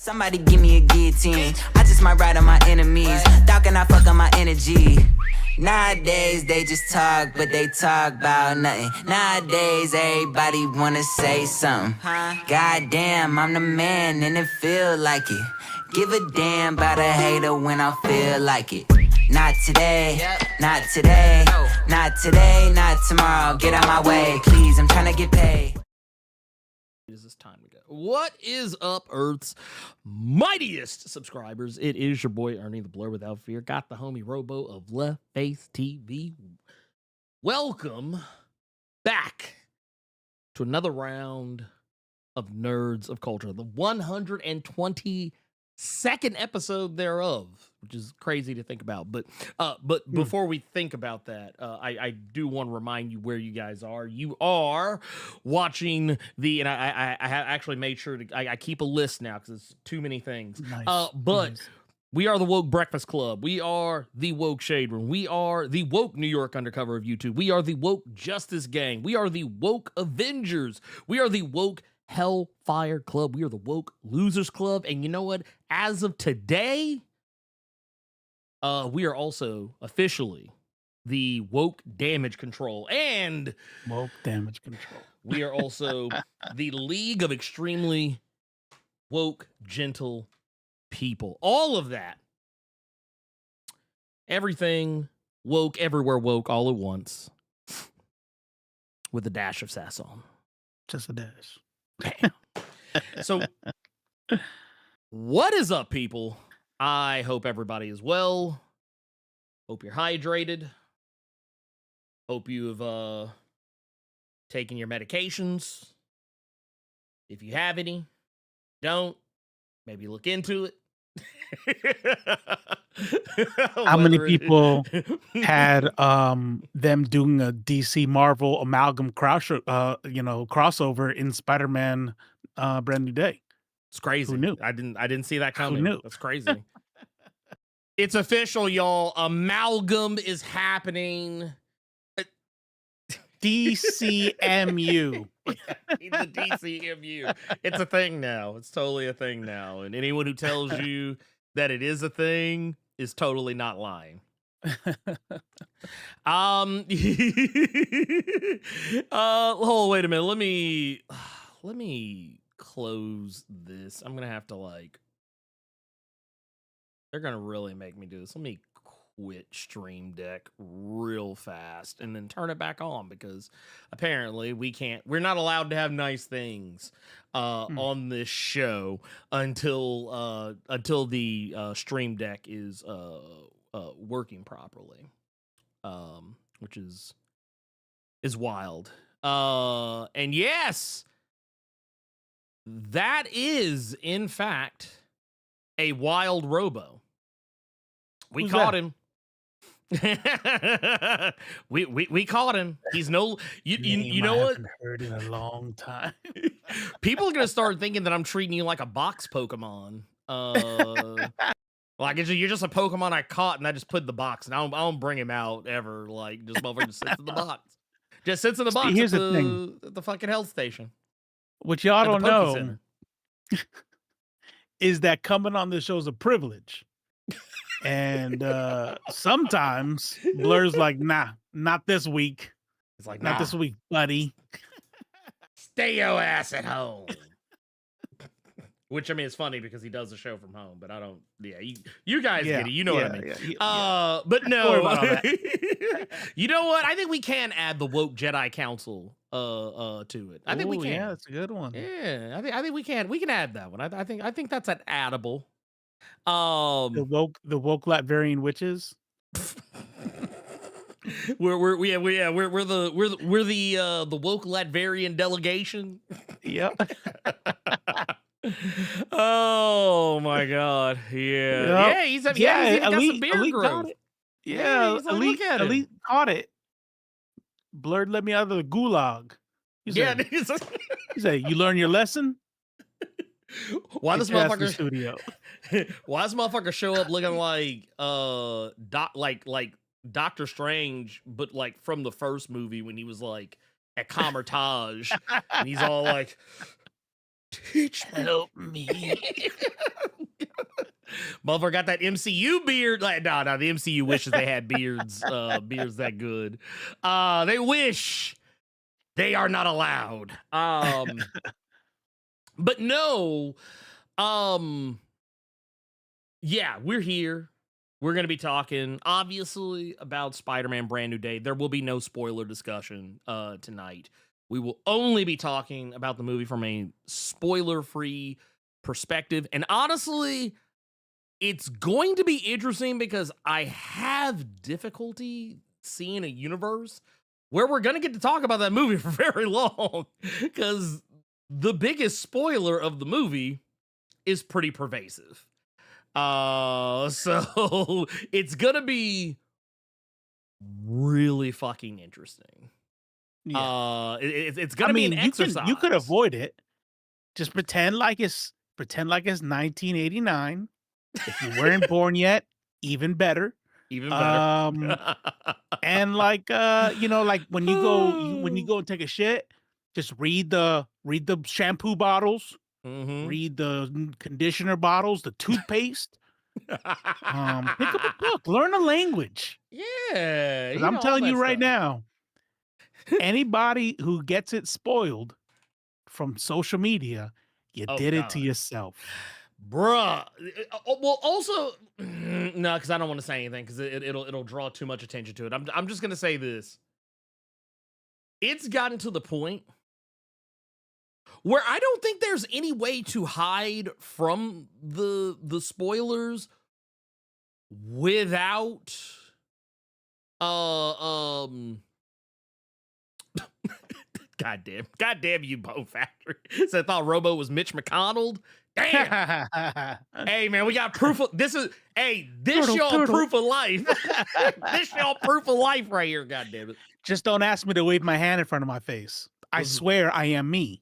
Somebody give me a guillotine. I just might ride on my enemies. Talking, I fuck on my energy. Nowadays they just talk, but they talk about nothing. Nowadays everybody wanna say something. Goddamn, I'm the man and it feel like it. Give a damn about a hater when I feel like it. Not today, not today, not today, not tomorrow. Get out my way, please, I'm trying to get paid. Is this time to go? What is up, Earth's mightiest subscribers? It is your boy Ernie, the Blerd Without Fear. Got the homie Robo of Left Face TV. Welcome back to another round of Nerds of Culture, the 122nd episode thereof, which is crazy to think about. But before we think about that, I do want to remind you where you guys are. You are watching and I actually made sure to, I keep a list now because it's too many things. Nice. We are the Woke Breakfast Club. We are the Woke Shade Room. We are the Woke New York Undercover of YouTube. We are the Woke Justice Gang. We are the Woke Avengers. We are the Woke Hellfire Club. We are the Woke Losers Club. And you know what? As of today, we are also officially the Woke Damage Control. And Woke Damage Control. We are also the League of Extremely Woke Gentle People. All of that. Everything woke, everywhere woke, all at once. With a dash of sass on. Just a dash. So, what is up, people? I hope everybody is well. Hope you're hydrated. Hope you have taken your medications. If you have any, don't. Maybe look into it. How many people had them doing a DC Marvel amalgam crossover in Spider-Man Brand New Day? It's crazy. Who knew? I didn't see that coming. Who knew? That's crazy. It's official, y'all. Amalgam is happening. DCMU. The DCMU. It's a thing now. It's totally a thing now. And anyone who tells you that it is a thing is totally not lying. Oh, wait a minute. Let me close this. I'm gonna have to they're gonna really make me do this. Let me quit Stream Deck real fast and then turn it back on, because apparently we're not allowed to have nice things on this show until the Stream Deck is working properly, which is wild. And yes, that is in fact a wild Robo. We Who's caught that? him. we caught him. He's no you know what? Haven't heard in a long time. People are gonna start thinking that I'm treating you like a box Pokemon. Like you're just a Pokemon I caught and I just put in the box, and I don't bring him out ever. Like just motherfucker just sits in the box. Just sits in the box. Here's at the thing. at the fucking health station. What y'all At the don't Poke know Center. is that coming on this show is a privilege. And sometimes Blur's like, nah, not this week. It's like, Not this week, buddy. Stay your ass at home. Which, I mean, it's funny because he does the show from home, but I don't. Yeah, you guys get it. You know what I mean. But no. Don't worry about all that. You know what? I think we can add the Woke Jedi Council to it. I think we can. Yeah, that's a good one. Yeah, I think we can. We can add that one. I think that's an addable. The woke Latvian witches. we're the woke Latvian delegation. Yep. Oh my god. Yeah. Yep. He's even got some beard growth. Yeah, he's like, look at Elite caught it. Blerd let me out of the gulag. He said, he said, you learn your lesson? Why this Get past the motherfucker studio? Why does motherfucker show up looking like Doctor Strange, but like from the first movie when he was like at Comertage and he's all like, teach me. Help me. Motherfucker got that MCU beard. Like, no, the MCU wishes they had beards that good. They wish. They are not allowed. But no, yeah, we're here. We're going to be talking, obviously, about Spider-Man Brand New Day. There will be no spoiler discussion tonight. We will only be talking about the movie from a spoiler-free perspective. And honestly, it's going to be interesting because I have difficulty seeing a universe where we're going to get to talk about that movie for very long. Because the biggest spoiler of the movie is pretty pervasive. So it's gonna be really fucking interesting. Yeah. It's gonna be an exercise. You could avoid it. Just pretend like it's 1989. If you weren't born yet, even better. Even better. And like like when you go and take a shit, just read the shampoo bottles. Mm-hmm. Read the conditioner bottles, the toothpaste. Pick up a book, learn a language. Yeah, I'm telling you right now, anybody who gets it spoiled from social media, you did it to yourself, bruh. Well, also, no, because I don't want to say anything because it'll draw too much attention to it. I'm just gonna say this. It's gotten to the point where I don't think there's any way to hide from the spoilers without goddamn you, Bone Factory. So I thought Robo was Mitch McConnell. Damn. Hey man, we got proof of this is this y'all proof of life. This y'all proof of life right here, goddamn it. Just don't ask me to wave my hand in front of my face. I swear I am me.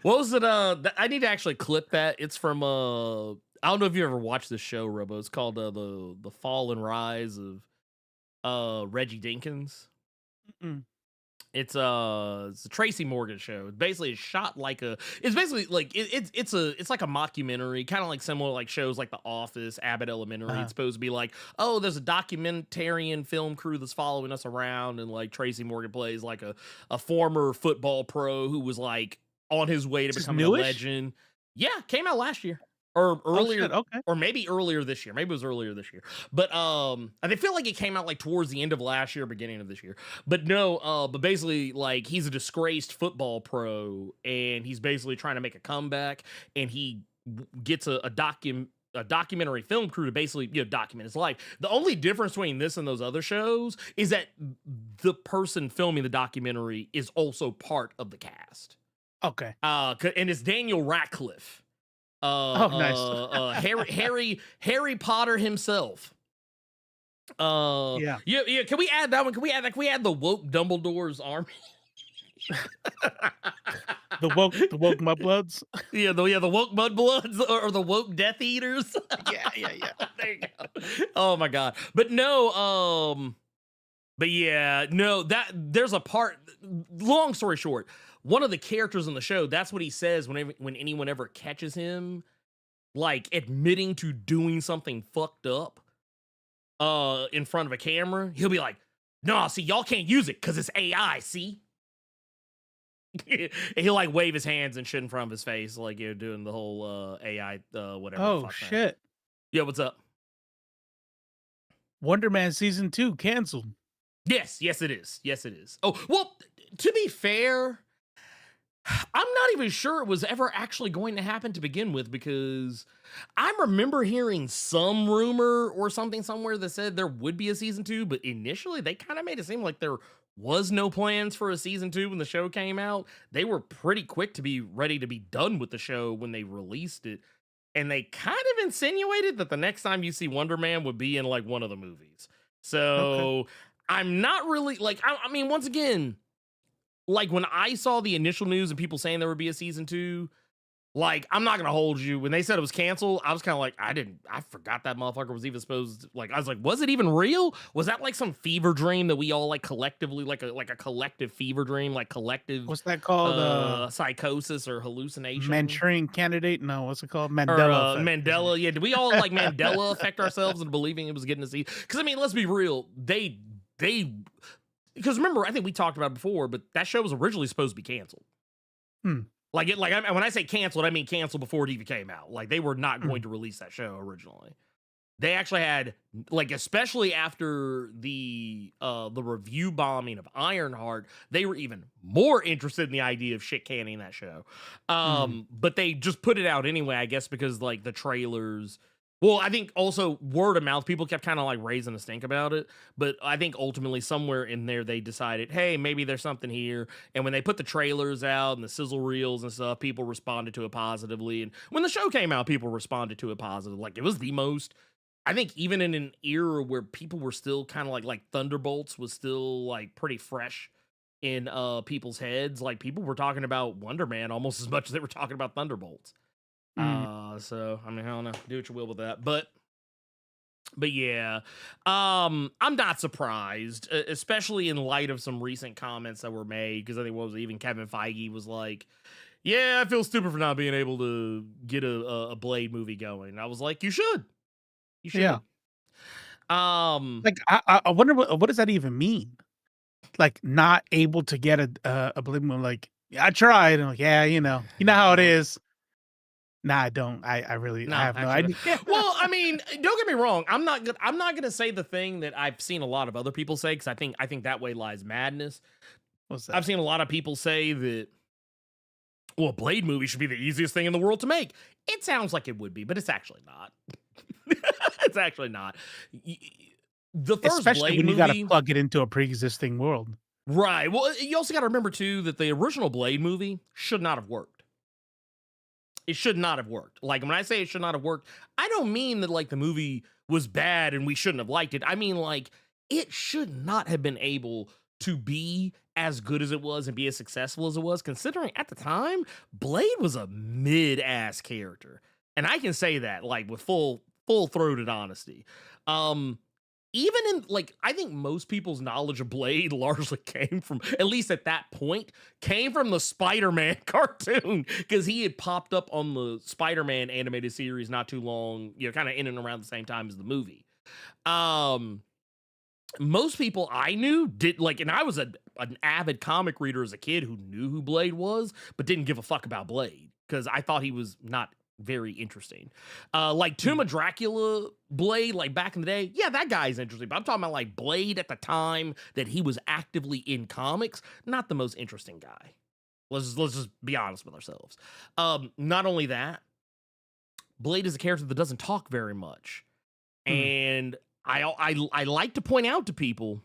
What was it? I need to actually clip that. It's from I don't know if you ever watched this show, Robo. It's called the Fall and Rise of Reggie Dinkins. Mm-mm. It's a Tracy Morgan show. Basically, it's shot like it's basically like it's like a mockumentary, kind of like similar like shows like The Office, Abbott Elementary. It's supposed to be like, oh, there's a documentarian film crew that's following us around, and like Tracy Morgan plays like a former football pro who was like on his way to becoming a legend. Yeah, came out last year or earlier, or maybe earlier this year. Maybe it was earlier this year. But I feel like it came out like towards the end of last year, beginning of this year. But no, but basically like he's a disgraced football pro, and he's basically trying to make a comeback, and he gets a documentary film crew to basically document his life. The only difference between this and those other shows is that the person filming the documentary is also part of the cast. Okay. And it's Daniel Radcliffe. Nice. Harry Potter himself. Yeah. Can we add that one? Can we add the woke Dumbledore's army? the woke mudbloods. The woke mudbloods or the woke Death Eaters. yeah. There you go. Oh my god. But no, but yeah, no, that there's a part, long story short, one of the characters in the show, that's what he says when anyone ever catches him, like admitting to doing something fucked up in front of a camera. He'll be like, "Nah, see, y'all can't use it because it's AI, see?" And he'll like wave his hands and shit in front of his face, like you're doing the whole AI whatever. Oh shit. Yeah, what's up? Wonder Man season 2 canceled. Yes, it is. Oh, well, to be fair, I'm not even sure it was ever actually going to happen to begin with, because I remember hearing some rumor or something somewhere that said there would be a season 2, but initially they kind of made it seem like there was no plans for a season 2 when the show came out. They were pretty quick to be ready to be done with the show when they released it. And they kind of insinuated that the next time you see Wonder Man would be in like one of the movies. So I'm not really like, I mean, once again, like when I saw the initial news and people saying there would be a season 2, Like, I'm not gonna hold you. When they said it was canceled, I was kind of like, I forgot that motherfucker was even supposed to, like, I was like, was it even real? Was that like some fever dream that we all like collectively, like a collective fever dream, like collective What's that called? psychosis or hallucination? Manchurian Candidate? No, what's it called? Or Mandela effect. Mandela, yeah. Did we all like Mandela affect ourselves into believing it was getting to see? Because I mean, let's be real, they because remember, I think we talked about it before, but that show was originally supposed to be canceled. Like when I say canceled, I mean canceled before it even came out. Like they were not going to release that show originally. They actually had, like, especially after the review bombing of Ironheart, they were even more interested in the idea of shit canning that show. But they just put it out anyway, I guess, because like the trailers. Well, I think also word of mouth, people kept kind of like raising a stink about it. But I think ultimately somewhere in there they decided, hey, maybe there's something here. And when they put the trailers out and the sizzle reels and stuff, people responded to it positively. And when the show came out, people responded to it positive. Like it was the most. I think even in an era where people were still kind of like Thunderbolts was still like pretty fresh in people's heads, like people were talking about Wonder Man almost as much as they were talking about Thunderbolts. So I mean, I don't know, do what you will with that, but yeah, I'm not surprised, especially in light of some recent comments that were made, because I think what was even Kevin Feige was like, yeah, I feel stupid for not being able to get a Blade movie going. And I was like, you should. You should. Yeah. Like I wonder what does that even mean? Like not able to get a Blade movie. Like I tried, and like, yeah, you know how it is. Nah, I don't. I really I have no idea. Well, I mean, don't get me wrong. I'm not gonna say the thing that I've seen a lot of other people say, because I think that way lies madness. What's that? I've seen a lot of people say that, well, a Blade movie should be the easiest thing in the world to make. It sounds like it would be, but it's actually not. It's actually not. The first Especially Blade when you movie, got to plug it into a pre-existing world. right? Well, you also got to remember too that the original Blade movie should not have worked. It should not have worked. Like when I say it should not have worked, I don't mean that like the movie was bad and we shouldn't have liked it. I mean like it should not have been able to be as good as it was and be as successful as it was, considering at the time Blade was a mid-ass character. And I can say that like with full-throated honesty. Even in like, I think most people's knowledge of Blade largely came from, at least at that point, came from the Spider-Man cartoon, because he had popped up on the Spider-Man animated series not too long, kind of in and around the same time as the movie. Most people I knew did like, and I was an avid comic reader as a kid who knew who Blade was, but didn't give a fuck about Blade because I thought he was not very interesting. Like Tomb of Dracula Blade, like back in the day, yeah, that guy's interesting. But I'm talking about like Blade at the time that he was actively in comics, not the most interesting guy. Let's just be honest with ourselves. Not only that, Blade is a character that doesn't talk very much, and I like to point out to people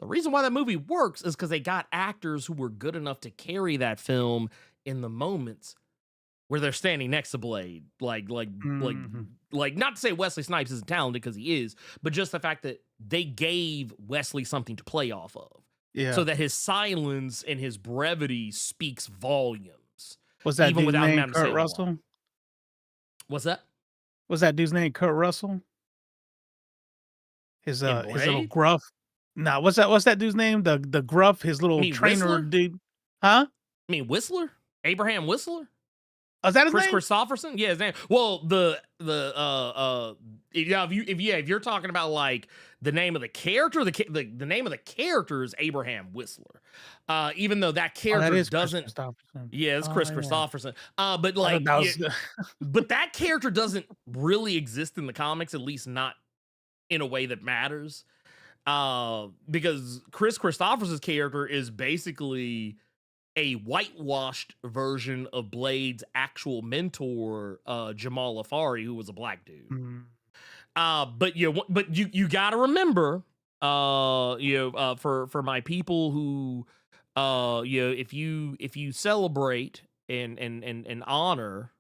the reason why that movie works is because they got actors who were good enough to carry that film in the moments where they're standing next to Blade. Like not to say Wesley Snipes isn't talented, because he is, but just the fact that they gave Wesley something to play off of. Yeah. So that his silence and his brevity speaks volumes. Was that dude's name Kurt Russell? What's that? Was that dude's name Kurt Russell? His little gruff. No, what's that dude's name? The gruff, his little trainer Whistler? Dude. Huh? I mean Whistler? Abraham Whistler? Oh, is that his name? Chris Christopherson? Yeah, his name. Well, if you're talking about like the name of the character, the name of the character is Abraham Whistler. Even though that character doesn't. Yeah, it's Chris Christopherson. But like, but that character doesn't really exist in the comics, at least not in a way that matters. Because Chris Christopherson's character is basically a whitewashed version of Blade's actual mentor, Jamal Afari, who was a black dude. But you gotta remember, for my people who, if you celebrate and honor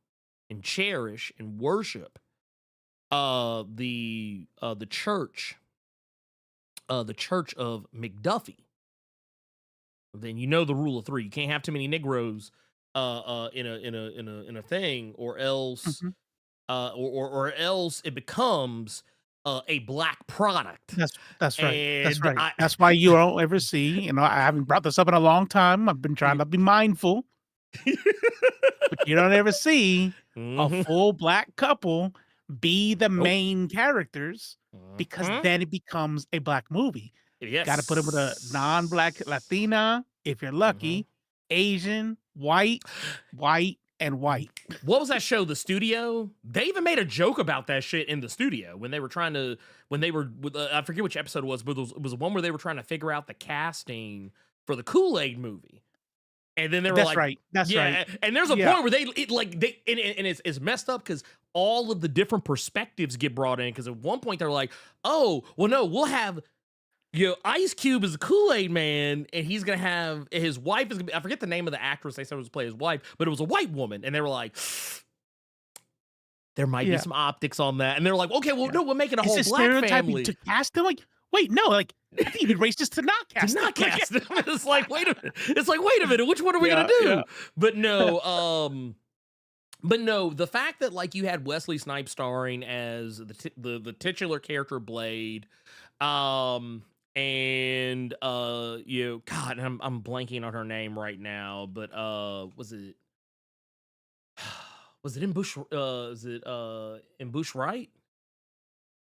and cherish and worship, the church of McDuffie, then you know the rule of three. You can't have too many Negroes in a thing, or else Mhm. or else it becomes a black product. That's right. That's And right. That's why you don't ever see, I haven't brought this up in a long time. I've been trying to be mindful, but you don't ever see a Mhm. full black couple be the Nope. main characters because Mhm. then it becomes a black movie. Gotta put it with a non-black Yes. Latina, if you're Mhm. lucky, Asian, white, and white. What was that show, The Studio? They even made a joke about that shit in The Studio when they were trying to, I forget which episode it was, but it was one where they were trying to figure out the casting for the Kool-Aid movie. And then they were That's like, right. That's yeah, right. and there's a Yeah. point where it's messed up because all of the different perspectives get brought in. Because at one point they're like, oh, well, no, we'll have, Ice Cube is a Kool-Aid man, and he's gonna have his wife is gonna be, I forget the name of the actress they said was play his wife, but it was a white woman, and they were like, there might be Yeah. some optics on that, and they're like, okay, well, Yeah. no, we're making a Is whole it black stereotyping family to cast them? Like, wait, no, like I think it'd be racist to not to cast not them. cast him. It's like, wait a minute, which one are we gonna do? Yeah. But no, the fact that like you had Wesley Snipes starring as the titular character Blade, and God, I'm blanking on her name right now, but was it in Bush? Is it in Bush Wright?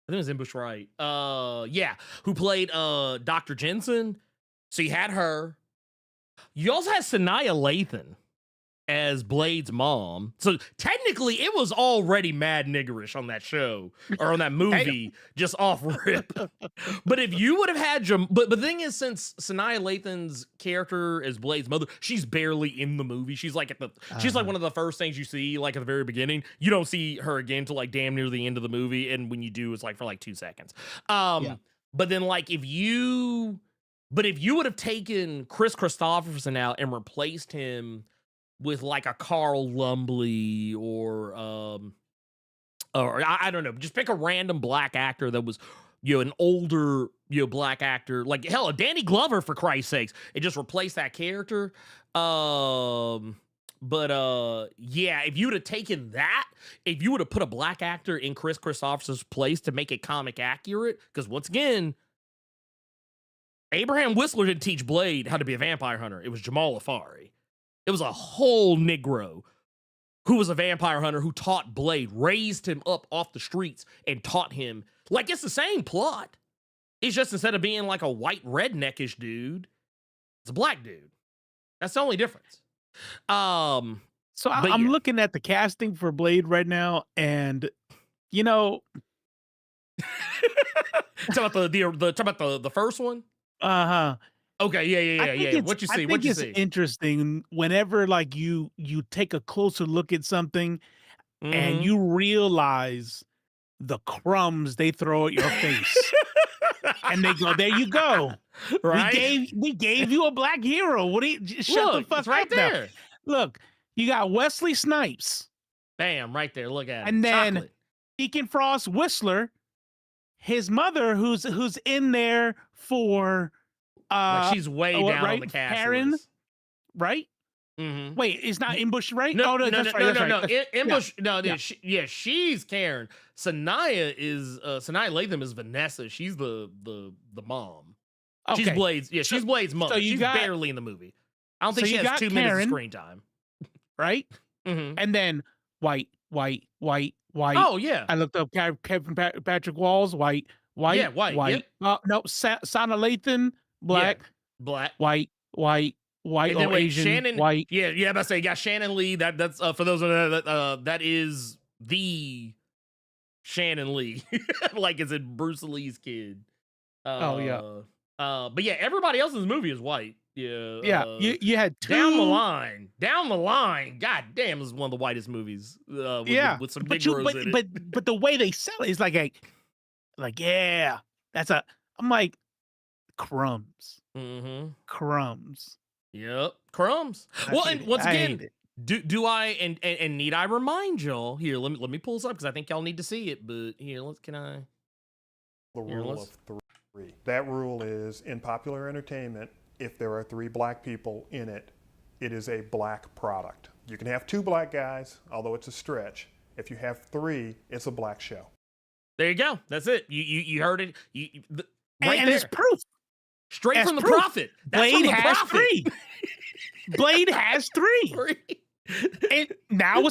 I think it was in Bush Wright. Yeah, who played Dr. Jensen. So you had her. You also had Sanaya Lathan as Blade's mom. So technically it was already mad niggerish on that show or on that movie, just off rip. But if you would have had but the thing is, since Sanaya Lathan's character as Blade's mother, she's barely in the movie. She's like she's like one of the first things you see, like at the very beginning. You don't see her again till like damn near the end of the movie, and when you do, it's like for like 2 seconds. But then like if you would have taken Chris Christopherson out and replaced him with like a Carl Lumbly or I don't know, just pick a random black actor that was, an older, black actor, like hell, a Danny Glover for Christ's sakes, and just replace that character. Yeah, if you would have taken that, if you would have put a black actor in Chris Christopherson's place to make it comic accurate, because once again, Abraham Whistler didn't teach Blade how to be a vampire hunter. It was Jamal Afari. It was a whole Negro who was a vampire hunter who taught Blade, raised him up off the streets and taught him. Like, it's the same plot. It's just instead of being like a white redneckish dude, it's a black dude. That's the only difference. So I'm looking at the casting for Blade right now, and talk about the first one. Okay, yeah. What you see? I think it's interesting whenever like you take a closer look at something and you realize the crumbs they throw at your face, and they go, "There you go, right? We gave you a black hero. What do you shut the fuck right up there? Now. Look, you got Wesley Snipes, bam, right there. Look at it, and then Chocolate. Deacon Frost Whistler, his mother, who's in there for." Like she's way down right? on the cast Karen, list. Right? Wait, it's not Ambush, right? No, no, Ambush. She's Karen. Sanaya Lathan is Vanessa. She's the mom. Okay. She's Blade's. Yeah, she's Blade's mom. So she's barely in the movie. I don't think she has 2 minutes of screen time. Right? And then white. Oh yeah. I looked up Kevin Patrick Walls, white. Yeah, white. Yep. No, Sana Lathan, black. Black. White. And then Asian, Shannon, white. Yeah, I'm about to say, you got Shannon Lee. That's for those that is the Shannon Lee, like it's in Bruce Lee's kid. But yeah, everybody else in the movie is white. Yeah, you had two down the line. God damn, this is one of the whitest movies. With some Negroes in it. But the way they sell it is like yeah, I'm like crumbs. Crumbs. Yep, crumbs. And once again, do I and need I remind y'all here? Let me pull this up because I think y'all need to see it. But here, the rule of 3. That rule is in popular entertainment. If there are 3 black people in it, it is a black product. You can have 2 black guys, although it's a stretch. If you have 3, it's a black show. There you go. That's it. You heard it. Right and there. it's proof. Straight That's from the proof. prophet. That's Blade from the has prophet. 3. Blade has 3. And now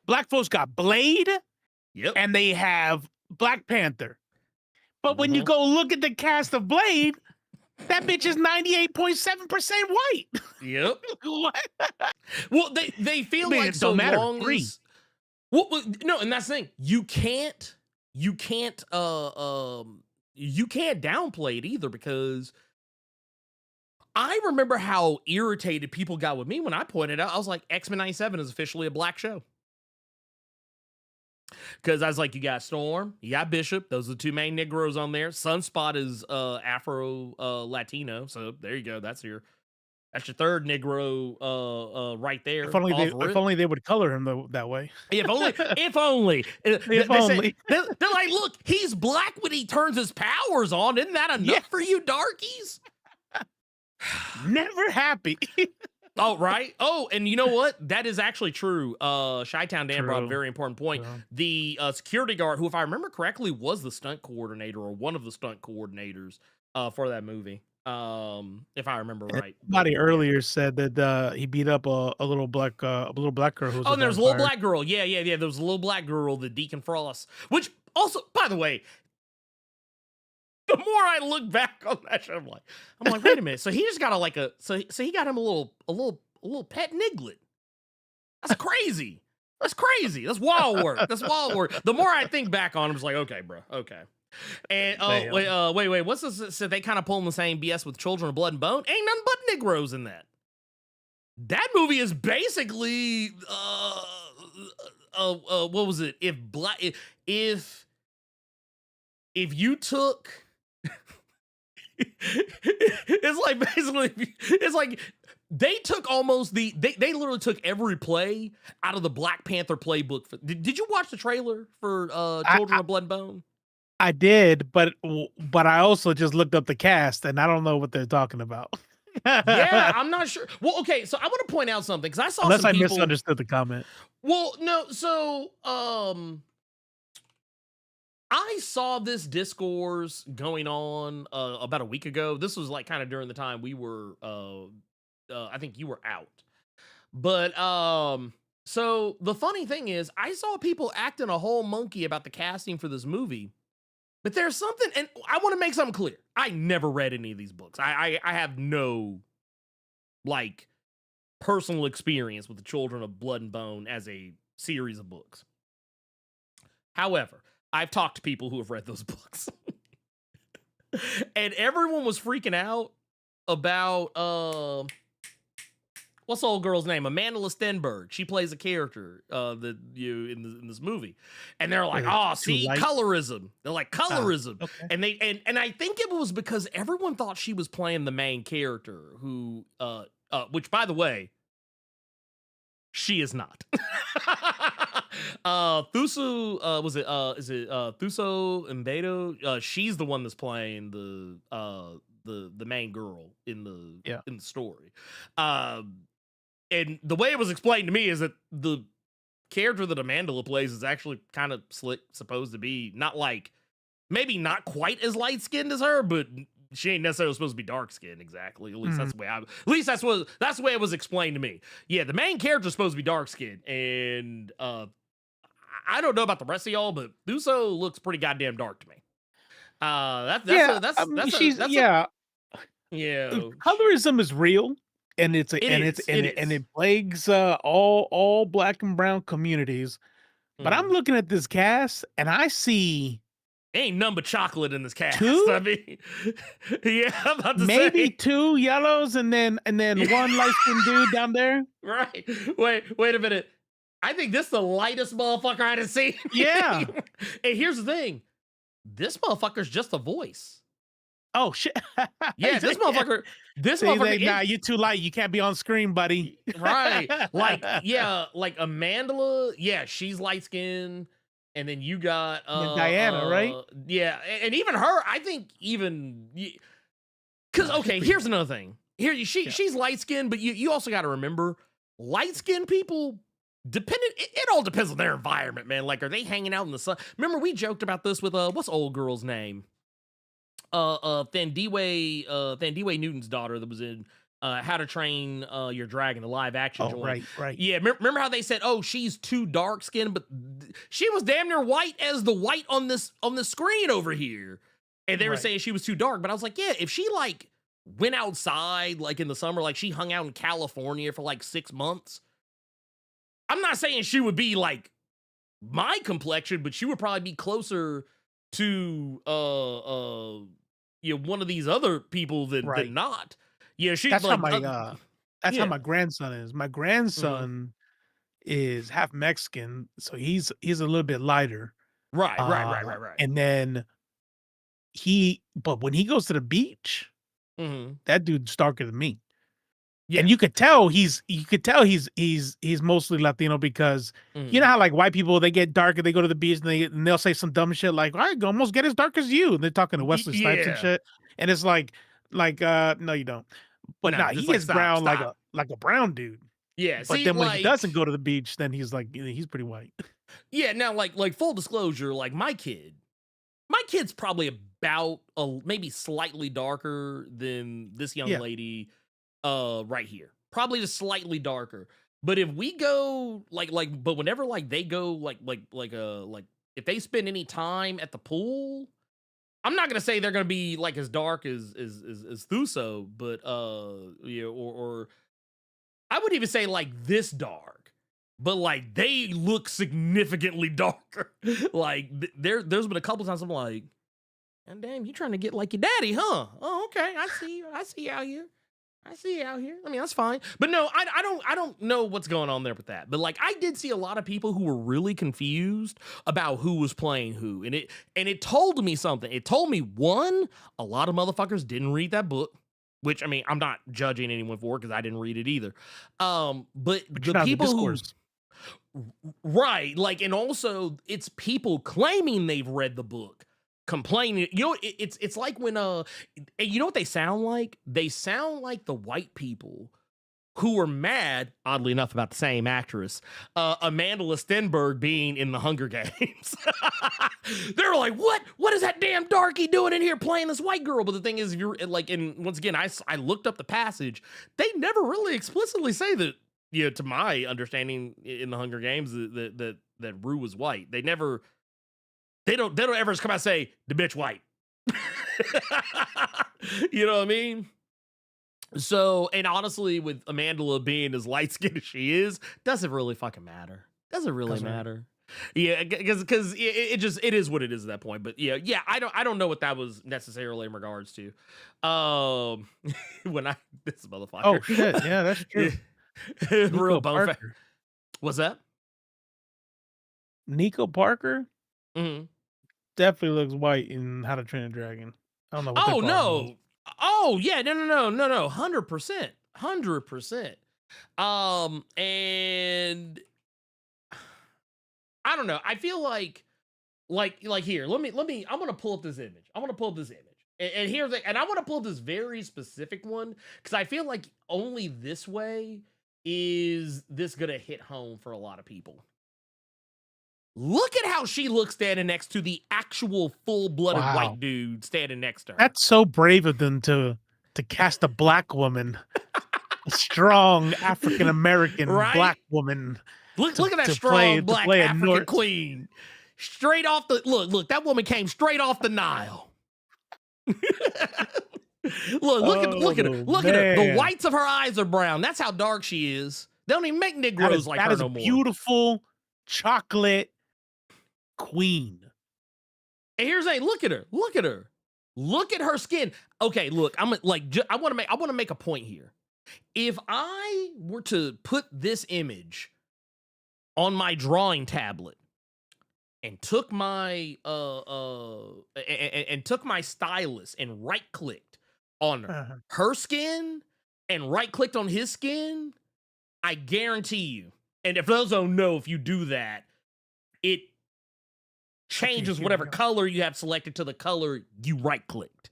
black folks got Blade, Yep. and they have Black Panther. But when you go look at the cast of Blade, that bitch is 98.7% white. Yep. What? Well, they feel like it so don't matter. long Three. as no, and that's the thing. You can't downplay it either, because I remember how irritated people got with me when I pointed out, I was like, X-Men 97 is officially a black show. Because I was like, you got Storm, you got Bishop. Those are the 2 main Negroes on there. Sunspot is Afro Latino. So there you go. That's your 3rd Negro right there. If only they would color him that way. If only. If only. If only. They're like, look, he's black when he turns his powers on. Isn't that enough for you, darkies? Never happy. Oh, right. Oh, and you know what? That is actually true. Chi-Town Dan brought a very important point. True. The security guard, who, if I remember correctly, was the stunt coordinator or one of the stunt coordinators for that movie. If I remember right. Somebody earlier said that he beat up a little black girl. Who's and there's a little black girl. Yeah. There was a little black girl, the Deacon Frost, which also, by the way, the more I look back on that show, I'm like, wait a minute. So he just got so he got him a little pet Niglet. That's crazy. That's crazy. That's wild work. That's wild work. The more I think back on him, it's like, okay, bro. Okay. And wait. What's this? So they kind of pulling the same BS with Children of Blood and Bone. Ain't nothing but Negroes in that. That movie is basically what was it? If you took it's like they took almost they literally took every play out of the Black Panther playbook. Did you watch the trailer for Children of Blood and Bone? I did, but I also just looked up the cast, and I don't know what they're talking about. Yeah, I'm not sure. Well, okay, so I want to point out something, because I saw Unless some people... misunderstood the comment. Well, no, so I saw this discourse going on about a week ago. This was like kind of during the time we were I think you were out. But so the funny thing is, I saw people acting a whole monkey about the casting for this movie. But there's something, and I want to make something clear. I never read any of these books. I have no like personal experience with the Children of Blood and Bone as a series of books. However, I've talked to people who have read those books. And everyone was freaking out about what's the old girl's name? Amanda Stenberg. She plays a character in this movie. And they're like, oh, see, colorism. They're like, colorism. Okay. And I think it was because everyone thought she was playing the main character, who which, by the way, she is not. Thuso, is it Thuso Mbedo? She's the one that's playing the main girl in the story. And the way it was explained to me is that the character that Amanda plays is actually kind of supposed to be maybe not quite as light skinned as her, but she ain't necessarily supposed to be dark skinned exactly. At least that's the way it was explained to me. Yeah, the main character is supposed to be dark skinned, and I don't know about the rest of y'all, but Thuso looks pretty goddamn dark to me. Colorism is real. And it plagues all black and brown communities. But I'm looking at this cast, and I see ain't nothing but chocolate in this cast. 2? I mean, yeah, I'm about to maybe say. 2 yellows and then one light skinned dude down there. Right. Wait a minute. I think this is the lightest motherfucker I done seen. Yeah. And here's the thing. This motherfucker's just a voice. Oh shit! Yeah, this motherfucker. Nah, you're too light. You can't be on screen, buddy. Right? Like Amanda. Yeah, she's light skinned, and then you got Diana, right? Yeah, and even her. I think because okay, here's another thing. she's light skinned, but you also got to remember light skinned people. It all depends on their environment, man. Like, are they hanging out in the sun? Remember, we joked about this with what's old girl's name? Thandiwe Newton's daughter that was in How to Train Your Dragon, the live action joint. Right. Yeah, remember how they said, "Oh, she's too dark skinned," but she was damn near white as the white on this screen over here, and they were saying she was too dark. But I was like, yeah, if she like went outside like in the summer, like she hung out in California for like 6 months, I'm not saying she would be like my complexion, but she would probably be closer to one of these other people than not. Yeah, she's that's like, how my grandson is. My grandson is half Mexican, so he's a little bit lighter. Right. And then but when he goes to the beach, that dude's darker than me. Yeah. And you could tell he's mostly Latino because you know how like white people, they get dark and they go to the beach and they'll say some dumb shit like, I almost get as dark as you. And they're talking to Wesley Snipes and shit. And it's like no, you don't. But he gets brown like a brown dude. Yeah. But then when he doesn't go to the beach, then he's like, he's pretty white. Yeah. Now, like full disclosure, like my kid's probably about maybe slightly darker than this young lady right here. Probably just slightly darker. But if we go but whenever like they go like if they spend any time at the pool, I'm not gonna say they're gonna be like as dark as Thuso, but or I would even say like this dark, but like they look significantly darker. Like there's been a couple times I'm like, and damn, you trying to get like your daddy, huh? Oh, okay, I see you out here. I mean, that's fine. But no, I don't know what's going on there with that. But like I did see a lot of people who were really confused about who was playing who. And it told me something. It told me, one, a lot of motherfuckers didn't read that book, which I mean, I'm not judging anyone for it because I didn't read it either. But the people who, right, like, and also it's people claiming they've read the book, complaining. You know, it's like when you know what they sound like? They sound like the white people who were mad, oddly enough, about the same actress, Amanda Stenberg being in the Hunger Games. They're like, what is that damn darky doing in here playing this white girl? But the thing is, if you're like, and once again, I looked up the passage. They never really explicitly say that. You know, to my understanding, in the Hunger Games, that Rue was white. They don't ever just come out and say the bitch white. You know what I mean? So, and honestly, with Amanda being as light skinned as she is, doesn't really fucking matter. Doesn't really matter. Yeah, because it is what it is at that point. But yeah, I don't know what that was necessarily in regards to. When this motherfucker. Oh shit, yeah, that's true. Real bone fat. What's that? Nico Parker? Mm-hmm. Definitely looks white in How to Train a Dragon. I don't know what no. Oh yeah, no, 100%. And I don't know. I feel like here, let me I'm gonna pull up this image. And here's and I want to pull up this very specific one because I feel like only this way is this gonna hit home for a lot of people. Look at how she looks standing next to the actual full-blooded white dude standing next to her. That's so brave of them to cast a black woman, a strong African-American black woman. Look at that strong black African queen. Straight off the look, that woman came straight off the Nile. Look at her. Look at her. The whites of her eyes are brown. That's how dark she is. They don't even make Negroes like her no more. Beautiful chocolate queen. And here's look at her. Look at her skin. Okay, look, I want to make a point here. If I were to put this image on my drawing tablet and took my took my stylus and right-clicked on her skin and right-clicked on his skin, I guarantee you, and if those don't know, if you do that, it changes whatever color you have selected to the color you right-clicked.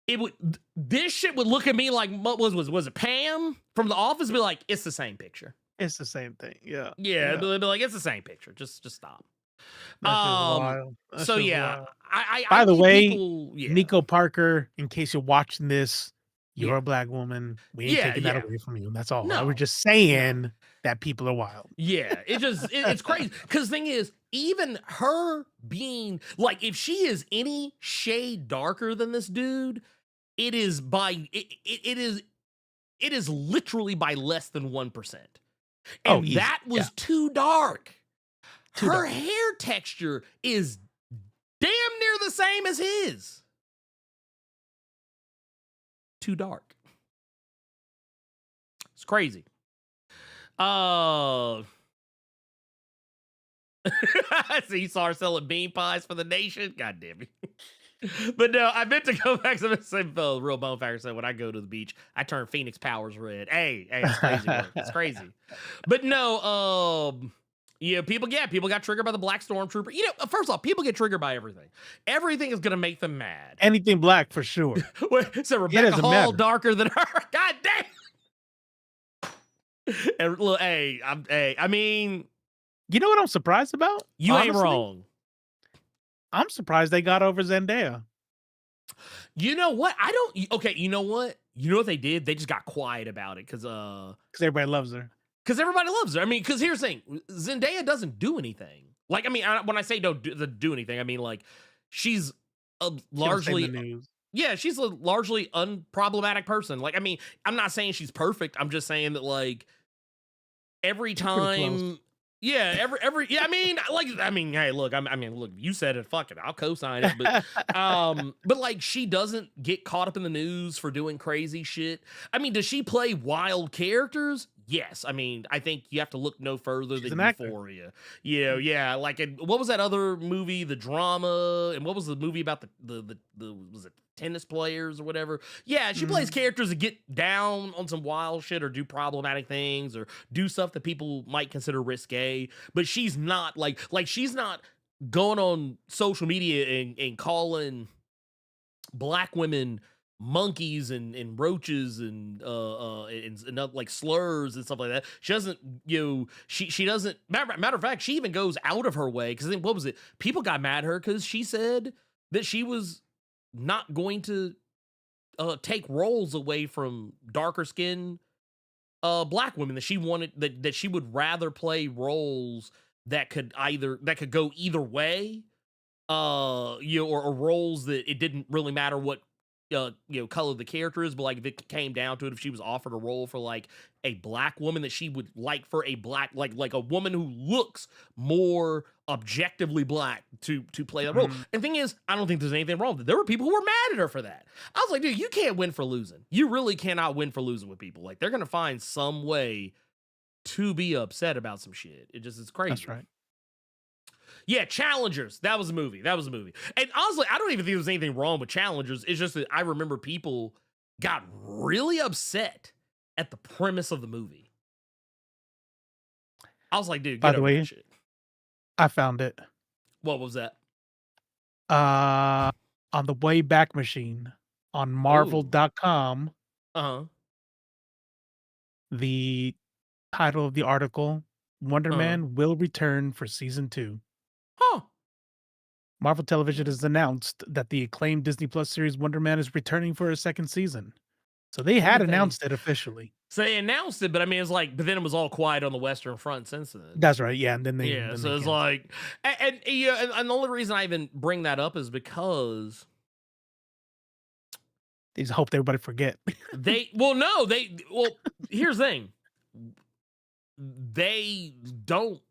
it would this shit would look at me like what was it Pam from The Office? Be like, it's the same picture. It's the same thing. Yeah. Yeah, it'd be like it's the same picture. Just stop. That's just wild. That's So just yeah, wild. I By the think way, people, yeah. Nico Parker, in case you're watching this, you're Yeah. a black woman. We ain't Yeah, taking that yeah. away from you. That's all. I No. was just saying that people are wild. Yeah, it's crazy. Because the thing is, even her being like, if she is any shade darker than this dude, it is literally by less than 1%. And easy. that was too dark. Too Her dark. hair texture is damn near the same as his. Too dark. It's crazy. So you saw her selling bean pies for the nation? God damn it. But no, I meant to go back to the same real bone factor said when I go to the beach, I turn Phoenix powers red. Hey, it's crazy work. It's crazy. But no, yeah, people got triggered by the black stormtrooper. You know, first off, people get triggered by everything. Everything is gonna make them mad. Anything black for sure. So Rebecca doesn't Hall matter. darker than her. God damn. And look, I mean, You know what I'm surprised about? you ain't Honestly? wrong. I'm surprised they got over Zendaya. You know what? Okay, you know what? You know what they did? They just got quiet about it because everybody loves her. because everybody loves her. I mean, because here's the thing: Zendaya doesn't do anything. Like, I mean, when I say don't do anything, I mean like she's a largely She don't say in the news. yeah, she's a largely unproblematic person. Like, I mean, I'm not saying she's perfect. I'm just saying that like every pretty close. time. Yeah, every yeah, I mean, hey, look, look, you said it, fuck it, I'll co-sign it, but like she doesn't get caught up in the news for doing crazy shit. I mean, does she play wild characters? Yes. I mean, I think you have to look no further She's than an actor. Euphoria. Yeah, like what was that other movie, The Drama, and what was the movie about the was it tennis players or whatever? Yeah, she plays characters that get down on some wild shit or do problematic things or do stuff that people might consider risque, but she's not like she's not going on social media and calling black women monkeys and roaches and like slurs and stuff like that. She doesn't, she doesn't matter of fact, she even goes out of her way because then what was it? People got mad at her because she said that she was not going to take roles away from darker skinned black women, that she wanted that she would rather play roles that could go either way, or roles that it didn't really matter what color the character is, but like if it came down to it, if she was offered a role for like a black woman, that she would like for a black like a woman who looks more objectively black to play that role. And the thing is, I don't think there's anything wrong with it. There were people who were mad at her for that. I was like, dude, you can't win for losing. You really cannot win for losing with people. Like, they're gonna find some way to be upset about some shit. It's crazy. That's right. Yeah, Challengers. That was a movie. And honestly, I don't even think there was anything wrong with Challengers. It's just that I remember people got really upset at the premise of the movie. I was like, dude, By get the over way, that shit. I found it. What was that? On the Wayback Machine on Marvel.com. Uh-huh. The title of the article, Wonder Uh-huh. Man will return for season 2. Huh. Marvel Television has announced that the acclaimed Disney Plus series Wonder Man is returning for a second season. So they had announced it officially. So they announced it, but I mean, it's like, but then it was all quiet on the Western Front since then. That's right. Yeah, and then they so it's canceled. like, and the only reason I even bring that up is because they just hoped everybody forget. Here's the thing. They don't,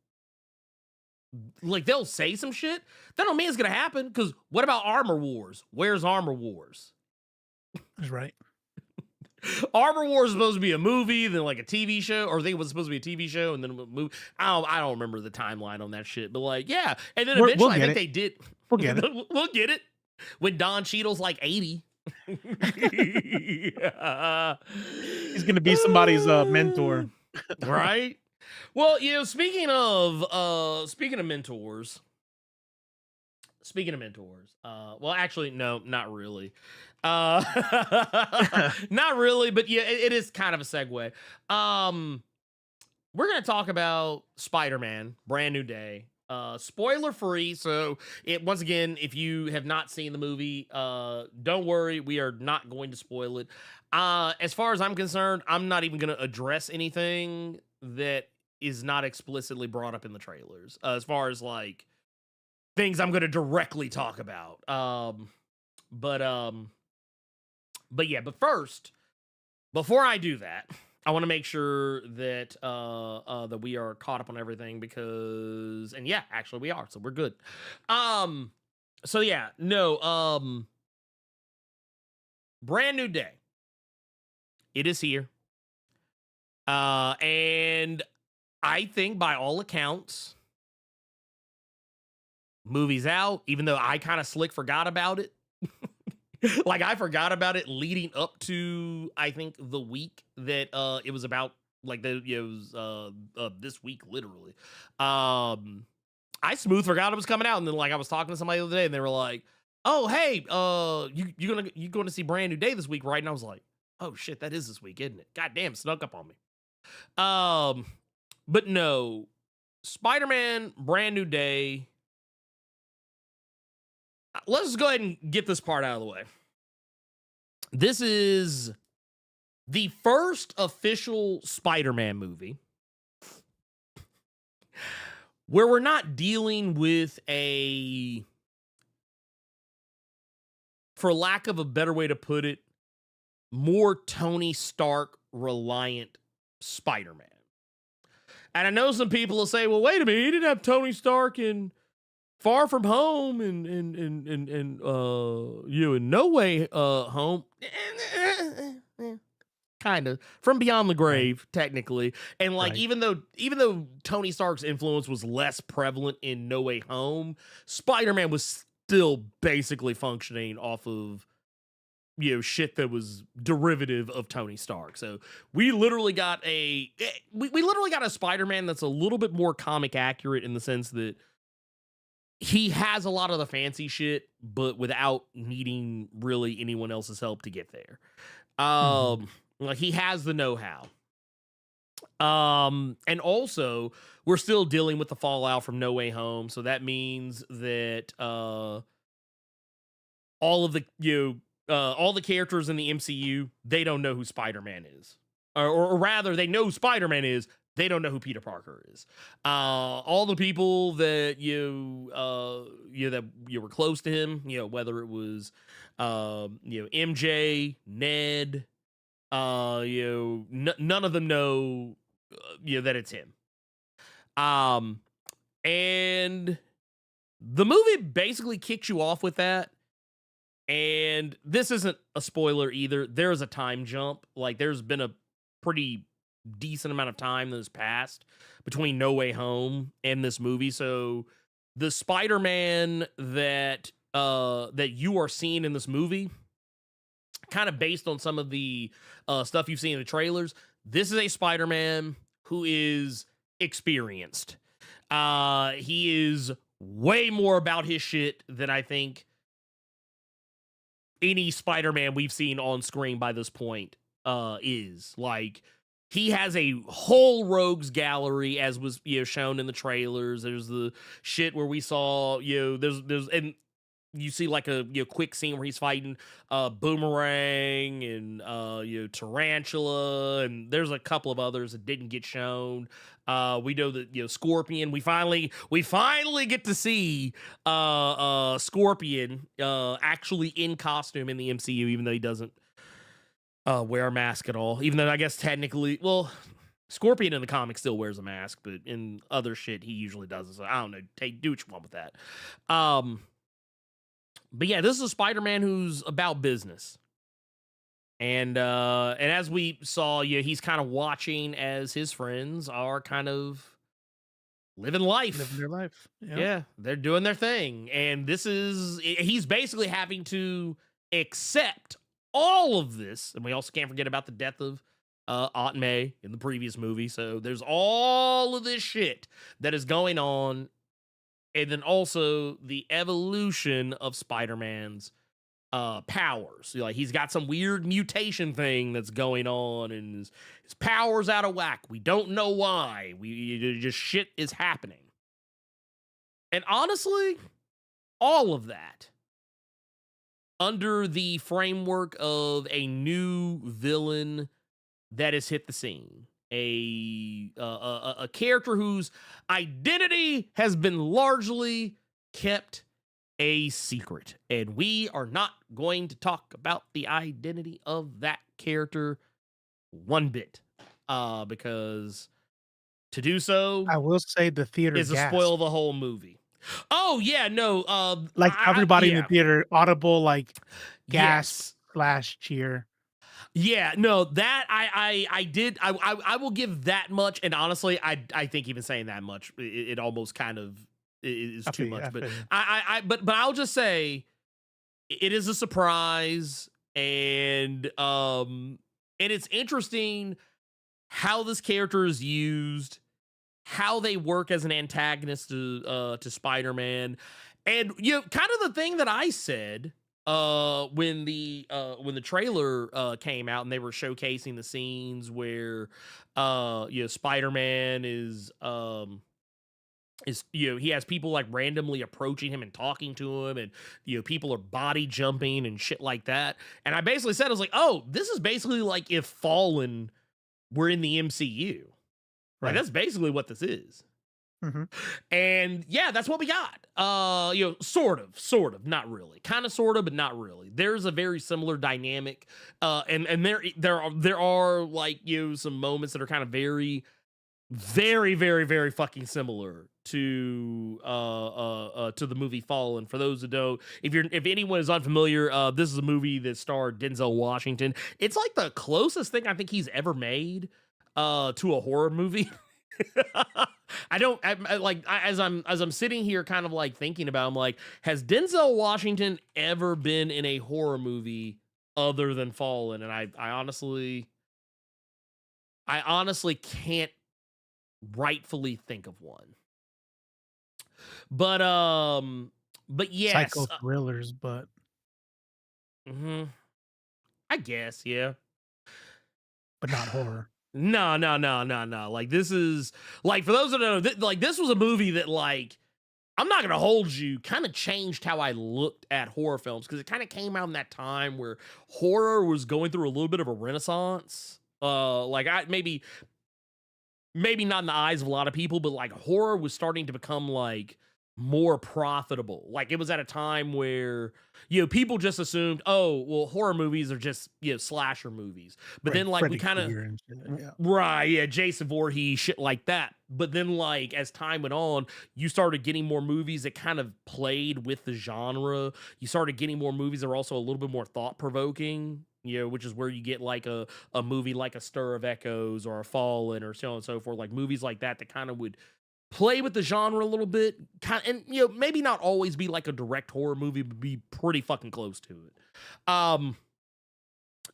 like, they'll say some shit. That don't mean it's gonna happen, because what about Armor Wars? Where's Armor Wars? That's right. Armor Wars is supposed to be a movie, then like a TV show, or I think it was supposed to be a TV show and then a movie. I don't remember the timeline on that shit, but like, yeah. And then eventually I think they did. We'll get it. We'll get it. When Don Cheadle's like 80. Yeah. He's gonna be somebody's mentor. Right? Well, speaking of mentors, speaking of mentors, well, actually, no, not really. Not really, but yeah, it is kind of a segue. We're gonna talk about Spider-Man, Brand New Day. Spoiler free. So once again, if you have not seen the movie, don't worry, we are not going to spoil it. As far as I'm concerned, I'm not even gonna address anything that is not explicitly brought up in the trailers. As far as like things I'm gonna directly talk about. But yeah, but first, before I do that, I want to make sure that that we are caught up on everything and yeah, actually we are, so we're good. So yeah, no, Brand New Day. It is here. And I think by all accounts, movie's out, even though I kind of forgot about it. Like I forgot about it leading up to I think the week that it was about, like it was this week literally. I smooth forgot it was coming out, and then like I was talking to somebody the other day and they were like, "Oh, hey, you going to see Brand New Day this week, right?" And I was like, "Oh shit, that is this week, isn't it? God damn, it snuck up on me." But no, Spider-Man Brand New Day. Let's just go ahead and get this part out of the way. This is the first official Spider-Man movie where we're not dealing with for lack of a better way to put it, more Tony Stark reliant Spider-Man. And I know some people will say, well, wait a minute, he didn't have Tony Stark in Far From Home and No Way Home. Kind of from Beyond the Grave, technically. And like, even though Tony Stark's influence was less prevalent in No Way Home, Spider-Man was still basically functioning off of shit that was derivative of Tony Stark. So we literally got a Spider-Man that's a little bit more comic accurate in the sense that he has a lot of the fancy shit, but without needing really anyone else's help to get there. Like he has the know-how. And also we're still dealing with the fallout from No Way Home, so that means that all of the all the characters in the MCU, they don't know who Spider-Man is, or rather, they know who Spider-Man is. They don't know who Peter Parker is. All the people that that you were close to him, whether it was MJ, Ned, none of them know that it's him. And the movie basically kicks you off with that. And this isn't a spoiler either. There is a time jump. Like there's been a pretty decent amount of time that has passed between No Way Home and this movie. So the Spider-Man that you are seeing in this movie, kind of based on some of the stuff you've seen in the trailers, this is a Spider-Man who is experienced. He is way more about his shit than I think any Spider-Man we've seen on screen by this point is. Like, he has a whole rogues gallery, as was shown in the trailers. There's the shit where we saw there's and you see like a quick scene where he's fighting Boomerang and Tarantula, and there's a couple of others that didn't get shown. We know that Scorpion. We finally get to see Scorpion actually in costume in the MCU, even though he doesn't wear a mask at all. Even though I guess technically, well, Scorpion in the comics still wears a mask, but in other shit he usually doesn't. So I don't know. Do what you want with that. But yeah, this is a Spider-Man who's about business. And as we saw, he's kind of watching as his friends are kind of living their life. Yeah, they're doing their thing. And he's basically having to accept all of this. And we also can't forget about the death of Aunt May in the previous movie. So there's all of this shit that is going on and then also the evolution of Spider-Man's powers. Like, he's got some weird mutation thing that's going on, and his powers out of whack. We don't know why. Just shit is happening. And honestly, all of that under the framework of a new villain that has hit the scene. A character whose identity has been largely kept a secret. And we are not going to talk about the identity of that character one bit. Because to do so, I will say the theater is to gasped. spoil the whole movie. Oh yeah, no. Like everybody in yeah. the theater, audible like gasp Yes. / cheer. Yeah, no, that I did. I will give that much, and honestly, I think even saying that much, it almost kind of is too much. But but I'll just say it is a surprise, and it's interesting how this character is used, how they work as an antagonist to Spider-Man, and kind of the thing that I said when the trailer came out and they were showcasing the scenes where Spider-Man is he has people like randomly approaching him and talking to him, and people are body jumping and shit like that. And I basically said, I was like, oh, this is basically like if Fallen were in the MCU. Like, that's basically what this is. Mm-hmm. And yeah, that's what we got. Sort of, not really. Kind of, sort of, but not really. There's a very similar dynamic. And there are like, some moments that are kind of very, very, very, very fucking similar to the movie Fallen. For those who don't, if anyone is unfamiliar, this is a movie that starred Denzel Washington. It's like the closest thing I think he's ever made to a horror movie. As I'm sitting here kind of like thinking about, I'm like, has Denzel Washington ever been in a horror movie other than Fallen? And I honestly can't rightfully think of one. But yes, psycho thrillers, but I guess, yeah, but not horror. No. Like, this is like, for those that don't know, like, this was a movie that, like, I'm not gonna hold you, kind of changed how I looked at horror films, because it kind of came out in that time where horror was going through a little bit of a renaissance. Like, maybe not in the eyes of a lot of people, but like, horror was starting to become like more profitable. Like, it was at a time where people just assumed, oh well, horror movies are just slasher movies. But then like Freddy we kind of Jason Voorhees, shit like that. But then like as time went on, you started getting more movies that kind of played with the genre. You started getting more movies that are also a little bit more thought provoking. Which is where you get like a movie like A Stir of Echoes or a Fallen or so on and so forth. Like movies like that kind of would play with the genre a little bit, and maybe not always be like a direct horror movie, but be pretty fucking close to it.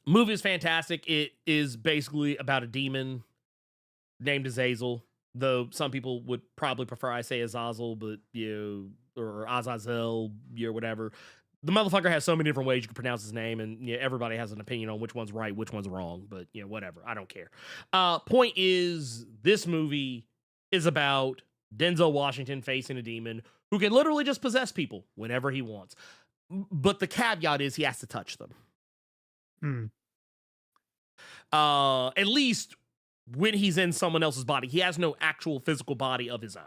Movie is fantastic. It is basically about a demon named Azazel, though some people would probably prefer I say Azazel, but or Azazel, whatever. The motherfucker has so many different ways you can pronounce his name, and everybody has an opinion on which one's right, which one's wrong, but whatever. I don't care. Point is, this movie is about Denzel Washington facing a demon who can literally just possess people whenever he wants. But the caveat is he has to touch them. At least when he's in someone else's body. He has no actual physical body of his own.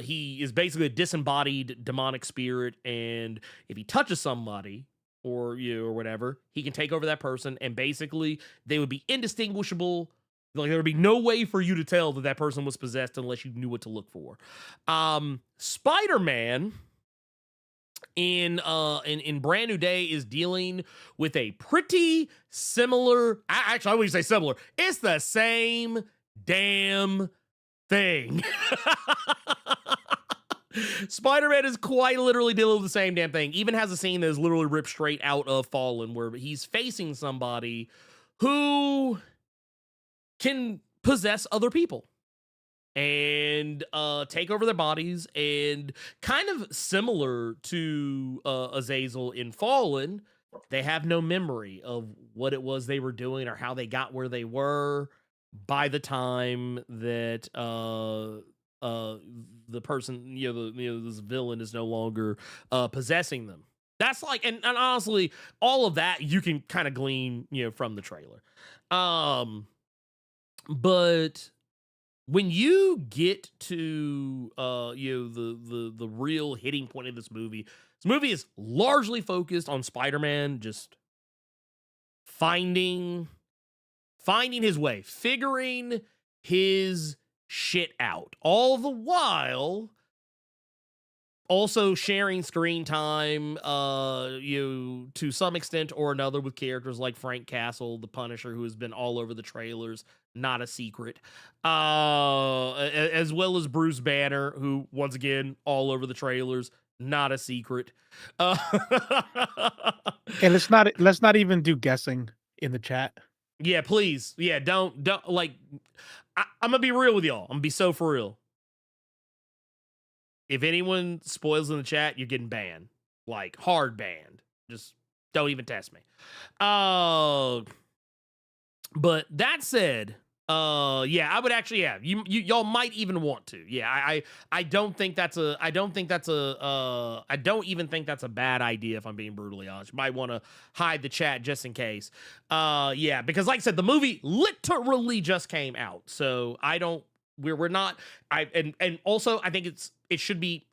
He is basically a disembodied demonic spirit, and if he touches somebody or whatever, he can take over that person, and basically they would be indistinguishable. Like, there would be no way for you to tell that person was possessed unless you knew what to look for. Spider-Man in Brand New Day is dealing with a pretty similar. Actually, I wouldn't say similar. It's the same damn thing. Spider-Man is quite literally dealing with the same damn thing. Even has a scene that is literally ripped straight out of Fallen, where he's facing somebody who can possess other people. and take over their bodies, and kind of similar to Azazel in Fallen, they have no memory of what it was they were doing or how they got where they were by the time that the person, this villain is no longer possessing them. That's like, and honestly, all of that you can kind of glean, from the trailer. But when you get to the real hitting point of this movie is largely focused on Spider-Man just finding his way, figuring his shit out, all the while also sharing screen time to some extent or another with characters like Frank Castle, the Punisher, who has been all over the trailers, not a secret, as well as Bruce Banner, who once again all over the trailers, not a secret. And let's not even do guessing in the chat. Yeah, please. Yeah, don't like. I'm gonna be real with y'all. I'm gonna be so for real. If anyone spoils in the chat, you're getting banned. Like, hard banned. Just don't even test me. But that said, yeah, I would actually, yeah, y'all might even want to. Yeah, I don't think that's a I don't even think that's a bad idea, if I'm being brutally honest. You might want to hide the chat just in case. Yeah, because like I said, the movie literally just came out. So we're not, and also I think it should be,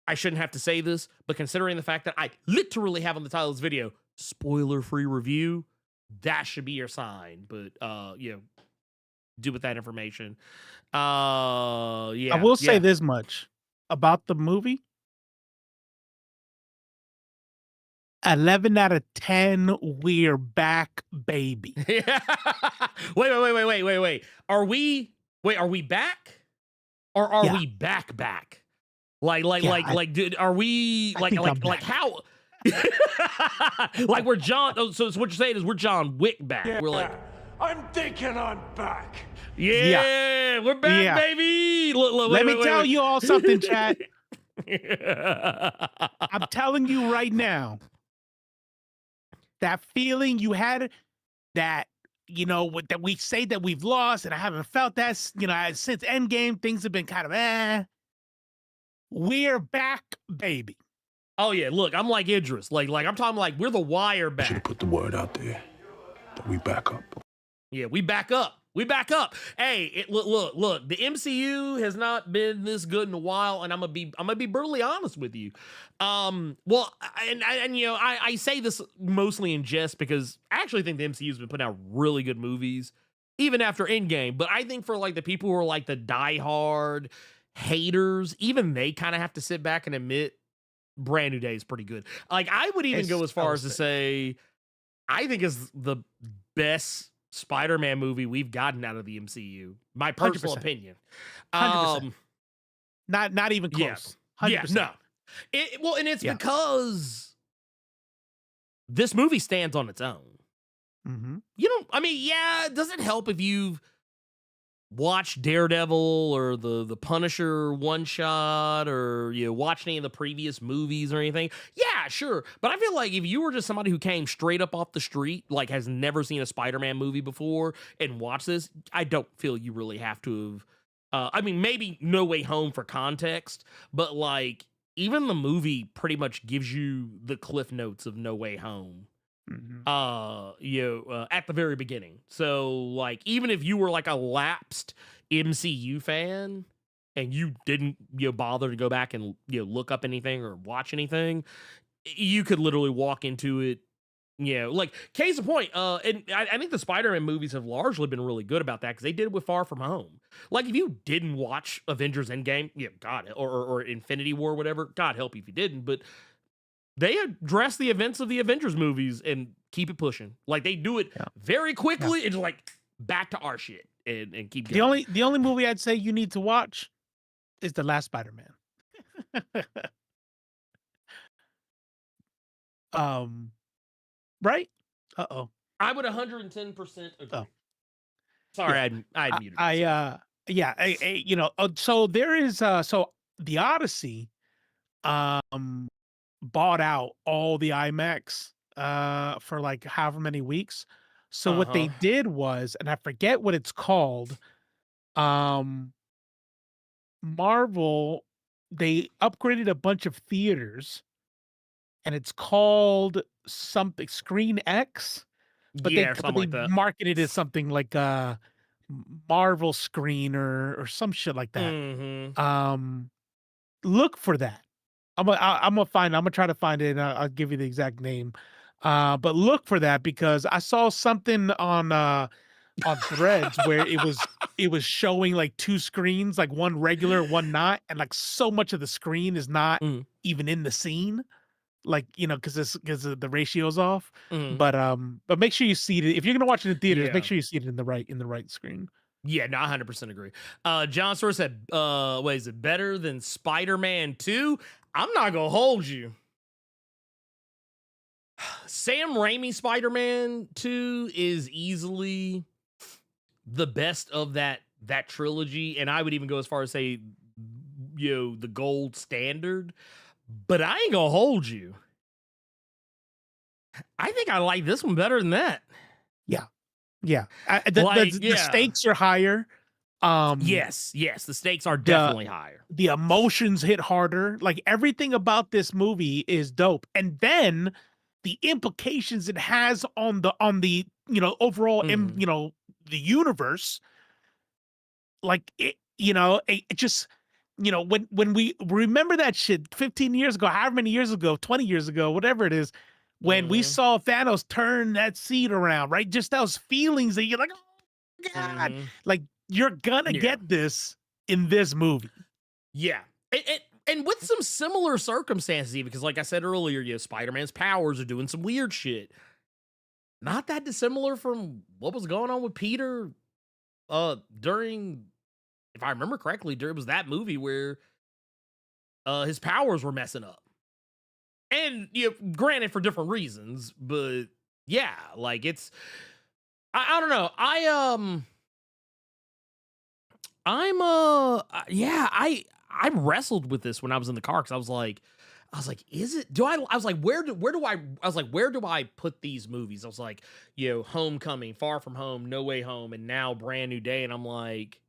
I shouldn't have to say this, but considering the fact that I literally have on the title of this video, spoiler-free review, that should be your sign. But do with that information. Yeah. I will say this much about the movie. 11 out of 10, we're back, baby. Wait. Are we back? Or are we back? Dude, are we like how? Like we're John. So what you're saying is we're John Wick back. Yeah, we're like, I'm thinking I'm back. Yeah, we're back, baby. Let me tell you all something, chat. I'm telling you right now, that feeling you had, that that we say that we've lost, and I haven't felt that since Endgame. Things have been kind of We're back, baby. Oh yeah, look, I'm like Idris. Like I'm talking like we're the Wire back. Should have put the word out there that we back up. Yeah, we back up. We back up. Hey, look. The MCU has not been this good in a while, and I'm gonna be brutally honest with you. Well, and I say this mostly in jest because I actually think the MCU's been putting out really good movies even after Endgame. But I think for like the people who are like the diehard haters, even they kind of have to sit back and admit Brand New Day is pretty good. Like I would even go as far as to say I think it's the best Spider-Man movie we've gotten out of the MCU. My personal 100%. Opinion. 100%. Not even close. Yeah, 100%. no. And it's because this movie stands on its own. Mm-hmm. It doesn't help if you've watched Daredevil or the Punisher one shot, or watched any of the previous movies or anything. Yeah, sure. But I feel like if you were just somebody who came straight up off the street, like has never seen a Spider-Man movie before and watched this, I don't feel you really have to have. Maybe No Way Home for context, but like even the movie pretty much gives you the cliff notes of No Way Home. Mm-hmm. At the very beginning. So like even if you were like a lapsed MCU fan and you didn't bother to go back and look up anything or watch anything, you could literally walk into it. Like case in point, and I think the Spider-Man movies have largely been really good about that because they did it with Far From Home. Like if you didn't watch Avengers Endgame, God, or Infinity War, whatever, God help you if you didn't, but they address the events of the Avengers movies and keep it pushing. Like they do it very quickly and just like back to our shit and keep going. The only movie I'd say you need to watch is the last Spider-Man. Right? Uh-oh. I would 110% agree. Oh. Sorry, I muted myself. Yeah, so there is so the Odyssey bought out all the IMAX for like however many weeks. So what Uh-huh. they did was, and I forget what it's called, um Marvel, they upgraded a bunch of theaters, and it's called something Screen X, but Yeah, or something they like that. marketed it as something like Marvel Screen or some shit like that. Mm-hmm. Um, look for that. I'm gonna try to find it, and I'll give you the exact name. But look for that because I saw something on Threads where it was showing like two screens, like one regular, one not, and like so much of the screen is not Mm, even in the scene, like because the ratio's off. mm. But make sure you see it if you're gonna watch it in theaters. Make Yeah. sure you see it in the right screen. Yeah, no, I 100% agree. John Source said, what is it, better than Spider-Man 2? I'm not gonna hold you. Sam Raimi Spider-Man 2 is easily the best of that trilogy, and I would even go as far as say, the gold standard. But I ain't gonna hold you. I think I like this one better than that. Yeah, yeah. The stakes are higher. Yes, the stakes are the definitely higher. the emotions hit harder. Like everything about this movie is dope, and then the implications it has on the overall the universe. Like it just when we remember that shit 15 years ago, however many years ago, 20 years ago, whatever it is, when we Mhm, saw Thanos turn that seed around, right? Just those feelings that you're like, oh God, mhm. like you're gonna Yeah. get this in this movie. Yeah. And with some similar circumstances, even because, like I said earlier, Spider-Man's powers are doing some weird shit. Not that dissimilar from what was going on with Peter during, if I remember correctly, there was that movie where his powers were messing up. And granted for different reasons, but yeah, like it's I don't know. Yeah, I wrestled with this when I was in the car because I was like, is it? I was like, where do I put these movies? I was like, Homecoming, Far From Home, No Way Home, and now Brand New Day, and I'm like,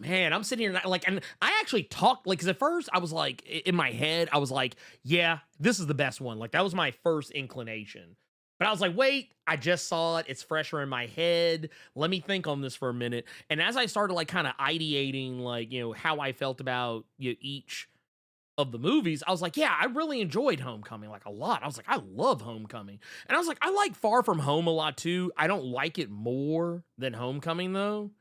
man, I'm sitting here and I actually talked because at first I was like in my head I was like, yeah, this is the best one. Like that was my first inclination. But I was like, wait, I just saw it. It's fresher in my head. Let me think on this for a minute. And as I started like kind of ideating like, how I felt about each of the movies, I was like, yeah, I really enjoyed Homecoming like a lot. I was like, I love Homecoming. And I was like, I like Far From Home a lot too. I don't like it more than Homecoming though.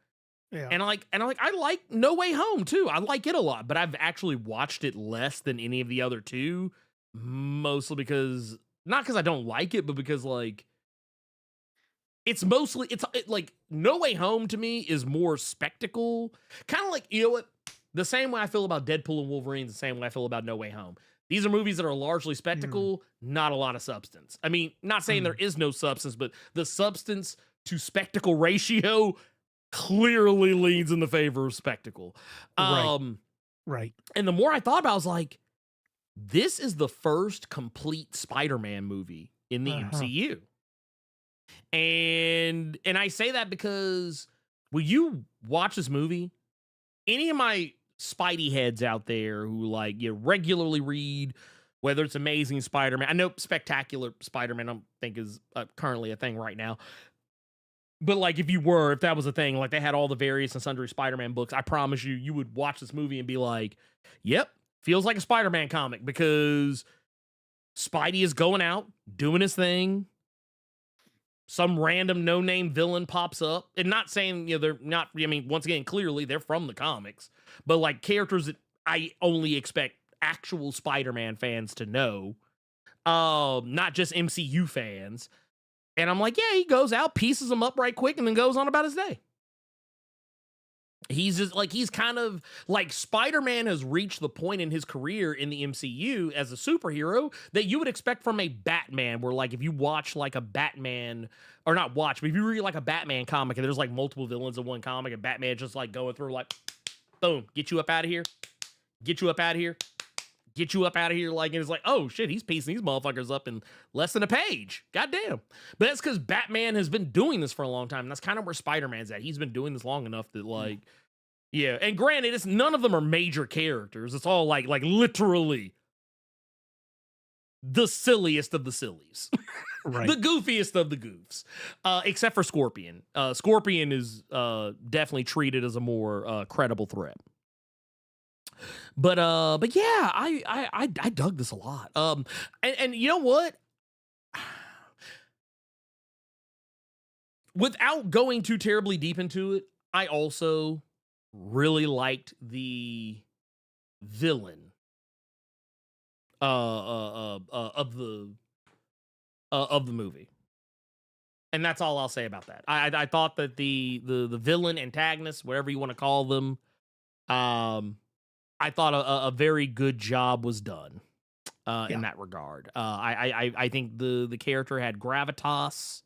Yeah. I like No Way Home too. I like it a lot, but I've actually watched it less than any of the other two, mostly because not because I don't like it, but because like like No Way Home to me is more spectacle, kind of like what the same way I feel about Deadpool and Wolverine, the same way I feel about No Way Home. These are movies that are largely spectacle, not a lot of substance. I mean, not saying there is no substance, but the substance to spectacle ratio clearly leans in the favor of spectacle. Right. And the more I thought about it, I was like, this is the first complete Spider-Man movie in the MCU. And I say that because when you watch this movie, any of my Spidey heads out there who like regularly read whether it's Amazing Spider-Man, I know Spectacular Spider-Man I think is currently a thing right now. But like if that was a thing, like they had all the various and sundry Spider-Man books, I promise you would watch this movie and be like, yep, feels like a Spider-Man comic because Spidey is going out, doing his thing. Some random no-name villain pops up. And not saying, they're not, I mean, once again, clearly they're from the comics, but like characters that I only expect actual Spider-Man fans to know, not just MCU fans. And I'm like, yeah, he goes out, pieces them up right quick, and then goes on about his day. He's just like, he's kind of like, Spider-Man has reached the point in his career in the MCU as a superhero that you would expect from a Batman, where like if you watch like a Batman, or not watch, but if you read like a Batman comic and there's like multiple villains in one comic and Batman just like going through like, boom, get you up out of here, get you up out of here, get you up out of here. Like, and it's like, oh shit, he's piecing these motherfuckers up in less than a page. Goddamn. But that's because Batman has been doing this for a long time. And that's kind of where Spider-Man's at. He's been doing this long enough that like, yeah. And granted, it's none of them are major characters. It's all like literally the silliest of the sillies. Right. The goofiest of the goofs. Except for Scorpion. Scorpion is definitely treated as a more credible threat. But yeah, I dug this a lot. And you know what? Without going too terribly deep into it, I also really liked the villain of the movie. And that's all I'll say about that. I thought that the villain, antagonist, whatever you want to call them, I thought a very good job was done in that regard. I think the character had gravitas.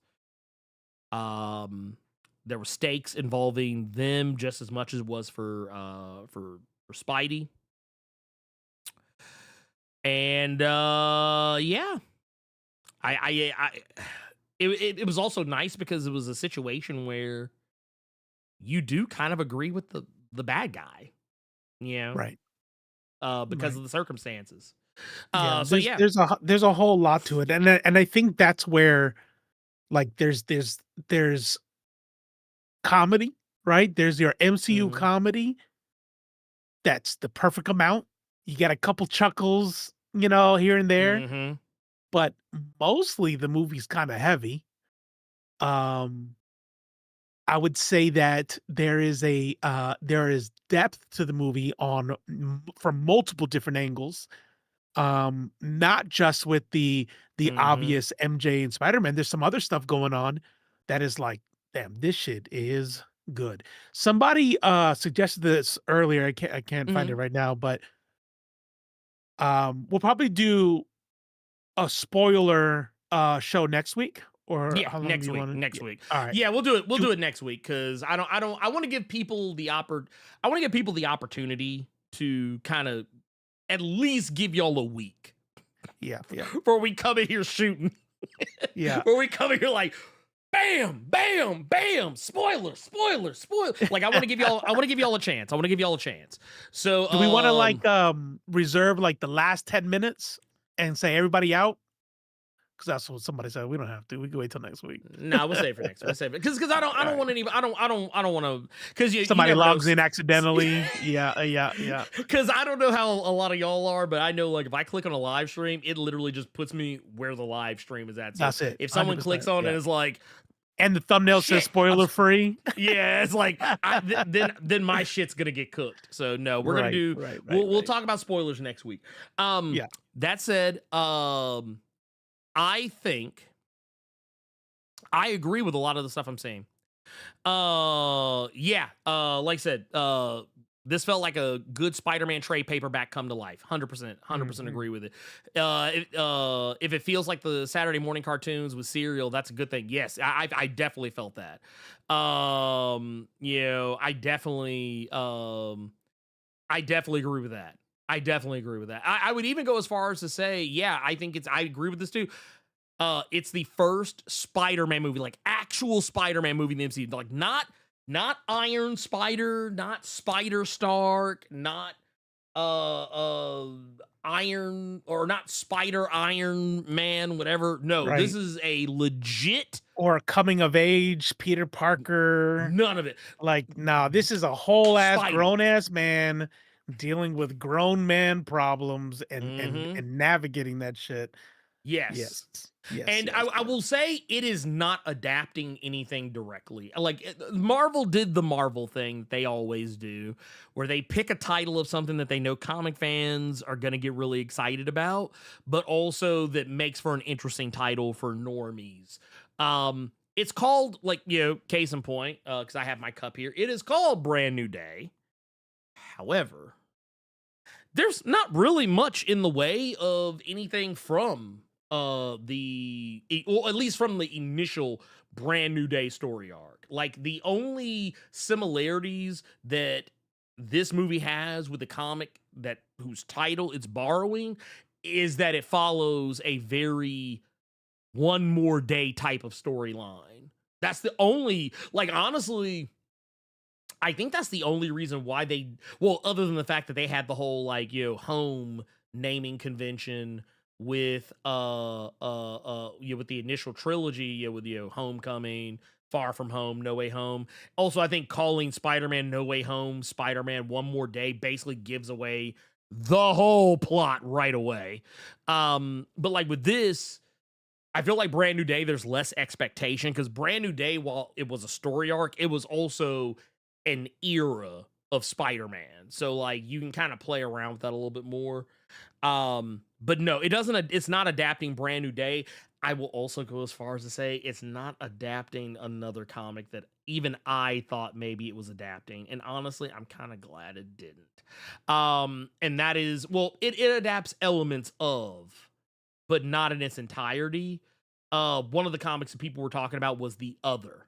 There were stakes involving them just as much as it was for Spidey. And yeah, it was also nice because it was a situation where you do kind of agree with the bad guy, you know, Right. because of the circumstances. Yeah, So there's a whole lot to it, and I think that's where like there's comedy, right? There's your MCU comedy. That's the perfect amount. You get a couple chuckles, you know, here and there, but mostly the movie's kind of heavy. I would say that there is depth to the movie from multiple different angles. Not just with the obvious MJ and Spider-Man. There's some other stuff going on that is like, damn, this shit is good. Somebody suggested this earlier. I can't find it right now, but we'll probably do a spoiler show next week. Or yeah, how long next do you week. wanna... Next week. All right. Yeah, we'll do it. We'll do it next week because I want to give people the opportunity to kind of at least give y'all a week. Yeah. Before we come in here shooting. Yeah. Where we come in here like, bam, bam, bam, spoiler. Like I want to give y'all a chance. So do we want to like reserve like the last 10 minutes and say everybody out? Because that's what somebody said. We don't have to. We can wait till next week. No, we'll save it for next week. We'll save it because I don't want any. I don't want to because somebody logs in accidentally. Yeah. Because I don't know how a lot of y'all are, but I know like if I click on a live stream, it literally just puts me where the live stream is at. So that's it. If someone clicks on it and is like, and the thumbnail says spoiler free. Yeah, it's like then my shit's gonna get cooked. So no, we're gonna do. We'll talk about spoilers next week. Yeah. That said, I think I agree with a lot of the stuff I'm saying. Yeah. Like I said, this felt like a good Spider-Man trade paperback come to life. 100% agree with it. If it feels like the Saturday morning cartoons with Serial, that's a good thing. Yes, I definitely felt that. You know, I definitely agree with that. I would even go as far as to say, yeah, I agree with this too. It's the first Spider-Man movie, like actual Spider-Man movie in the MCU. Like not Iron Spider, not Spider Stark, not Iron or not Spider Iron Man, whatever. No, this is a legit or coming of age Peter Parker. None of it. Like, no, this is a whole ass grown ass man dealing with grown man problems and navigating that shit. Yes. I will say it is not adapting anything directly. Like Marvel did the Marvel thing they always do, where they pick a title of something that they know comic fans are going to get really excited about, but also that makes for an interesting title for normies. it's called, like, case in point, because I have my cup here. It is called Brand New Day. However, there's not really much in the way of anything from well, at least from the initial Brand New Day story arc. Like, the only similarities that this movie has with the comic whose title it's borrowing is that it follows a very one more day type of storyline. That's the only, like, honestly, I think that's the only reason why other than the fact that they had the whole, like, home naming convention with with the initial trilogy, with Homecoming, Far From Home, No Way Home. Also, I think calling Spider-Man No Way Home Spider-Man One More Day basically gives away the whole plot right away. But like with this, I feel like Brand New Day, there's less expectation because Brand New Day, while it was a story arc, it was also an era of Spider-Man. So like you can kind of play around with that a little bit more. But no, it's not adapting Brand New Day. I will also go as far as to say it's not adapting another comic that even I thought maybe it was adapting. And honestly, I'm kind of glad it didn't. And that is, well, it adapts elements of, but not in its entirety. One of the comics that people were talking about was The Other.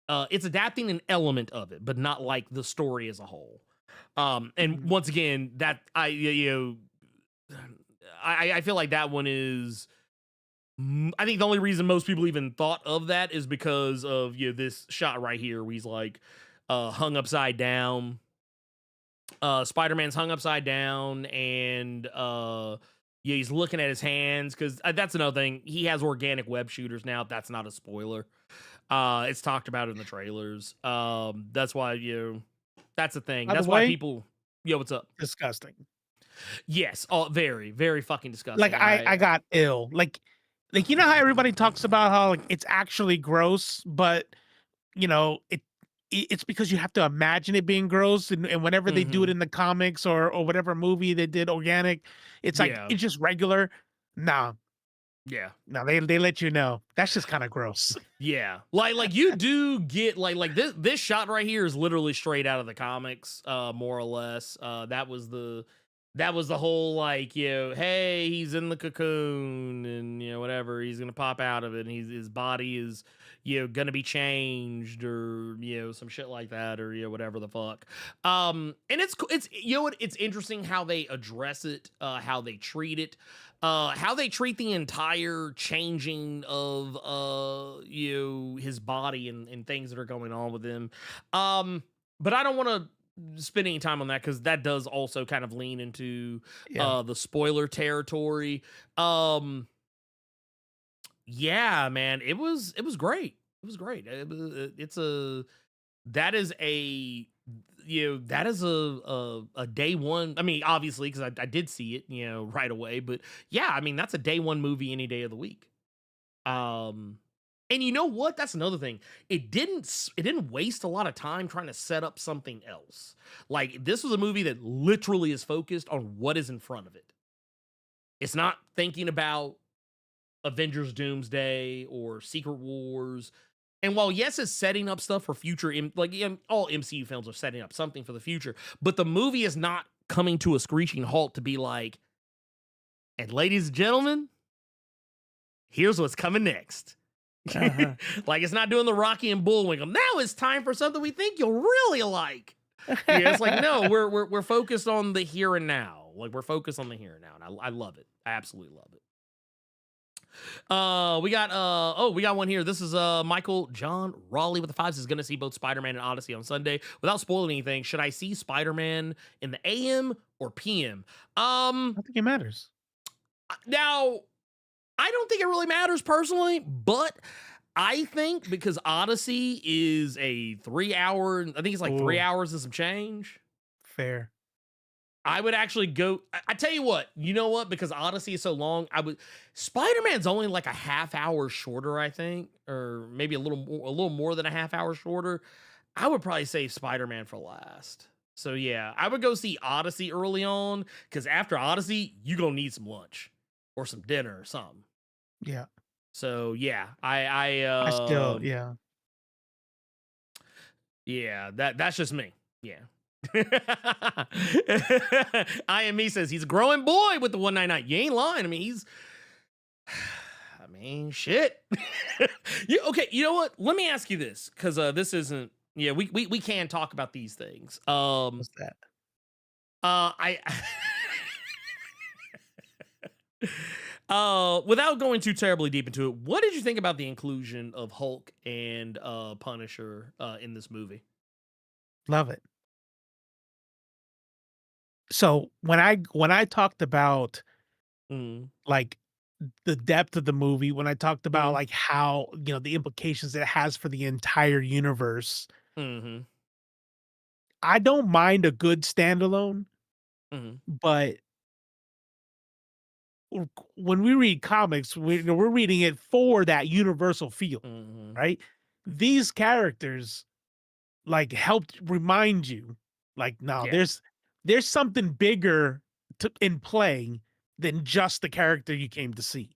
It's adapting an element of it, but not like the story as a whole. And once again, that I feel like that one is. I think the only reason most people even thought of that is because of this shot right here where he's like hung upside down. Spider-Man's hung upside down, and he's looking at his hands because that's another thing. He has organic web shooters now. That's not a spoiler. It's talked about in the trailers. That's why that's the thing. That's why people. What's up? Disgusting. It very, very fucking disgusting. Like I got ill. Like you know how everybody talks about how like it's actually gross, but it's because you have to imagine it being gross, and whenever they do it in the comics or whatever movie they did organic, it's like it's just regular. Nah. Yeah. No, they let you know. That's just kind of gross. Yeah. Like you do get like this shot right here is literally straight out of the comics, more or less. That was the whole like, hey, he's in the cocoon and whatever, he's gonna pop out of it and his body is gonna be changed or some shit like that or whatever the fuck. And it's it's interesting how they address it, how they treat it. How they treat the entire changing of his body and things that are going on with him. But I don't want to spend any time on that because that does also kind of lean into the spoiler territory. Yeah, man, it was great. It was great. That is a day one. I mean, obviously, because I did see it, right away. But yeah, I mean, that's a day one movie any day of the week. And you know what? That's another thing. It didn't waste a lot of time trying to set up something else. Like, this was a movie that literally is focused on what is in front of it. It's not thinking about Avengers Doomsday or Secret Wars. And while yes, it's setting up stuff for future, all MCU films are setting up something for the future, but the movie is not coming to a screeching halt to be like, and ladies and gentlemen, here's what's coming next. Like, it's not doing the Rocky and Bullwinkle. Now it's time for something we think you'll really like. It's like, no, we're focused on the here and now. Like, we're focused on the here and now, and I love it. I absolutely love it. We got one here. This is Michael John Raleigh with the 5s. Is going to see both Spider-Man and Odyssey on Sunday. Without spoiling anything, should I see Spider-Man in the AM or PM? I don't think it matters. Now, I don't think it really matters personally, but I think because Odyssey is a 3 hour, I think it's like 3 hours and some change. Fair. I would actually go. I tell you what, because Odyssey is so long, Spider-Man's only like a half hour shorter, I think, or maybe a little more than a half hour shorter. I would probably save Spider-Man for last. So yeah, I would go see Odyssey early on because after Odyssey, you gonna need some lunch or some dinner or something. Yeah. So yeah, I still, yeah. yeah, that's just me. Yeah. I am me says he's a growing boy with the 199. You ain't lying. I mean, he's I mean, shit. Okay, you know what? Let me ask you this, because this isn't. Yeah, we can talk about these things. What's that? I without going too terribly deep into it, what did you think about the inclusion of Hulk and Punisher in this movie? Love it. So when I talked about Mm, like the depth of the movie, when I talked about mm, like how, the implications it has for the entire universe, mm-hmm, I don't mind a good standalone, mm-hmm, but when we read comics, we're reading it for that universal feel, mm-hmm. right? These characters like helped remind you, like, no, Yeah. there's something bigger in play than just the character you came to see,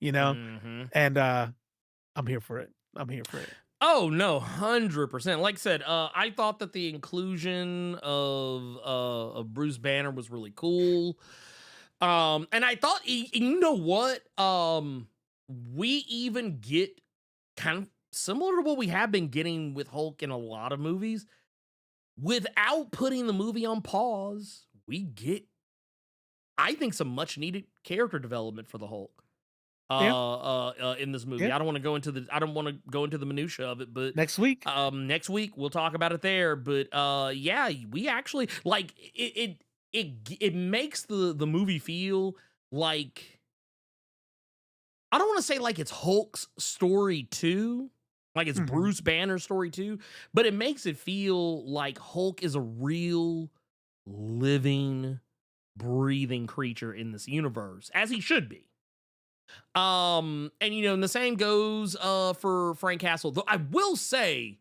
you know? Mm-hmm. And I'm here for it. I'm here for it. Oh no, 100%. Like I said, I thought that the inclusion of Bruce Banner was really cool. And I thought, you know what? We even get kind of similar to what we have been getting with Hulk in a lot of movies. Without putting the movie on pause, we get, I think, some much needed character development for the Hulk. Yeah. In this movie. Yeah. I don't want to go into the minutia of it, but Next week. next week we'll talk about it there. But yeah, we actually like it makes the movie feel like, I don't want to say like it's Hulk's story too, like it's Mhm. Bruce Banner's story too, but it makes it feel like Hulk is a real living, breathing creature in this universe, as he should be. And and the same goes for Frank Castle. Though I will say,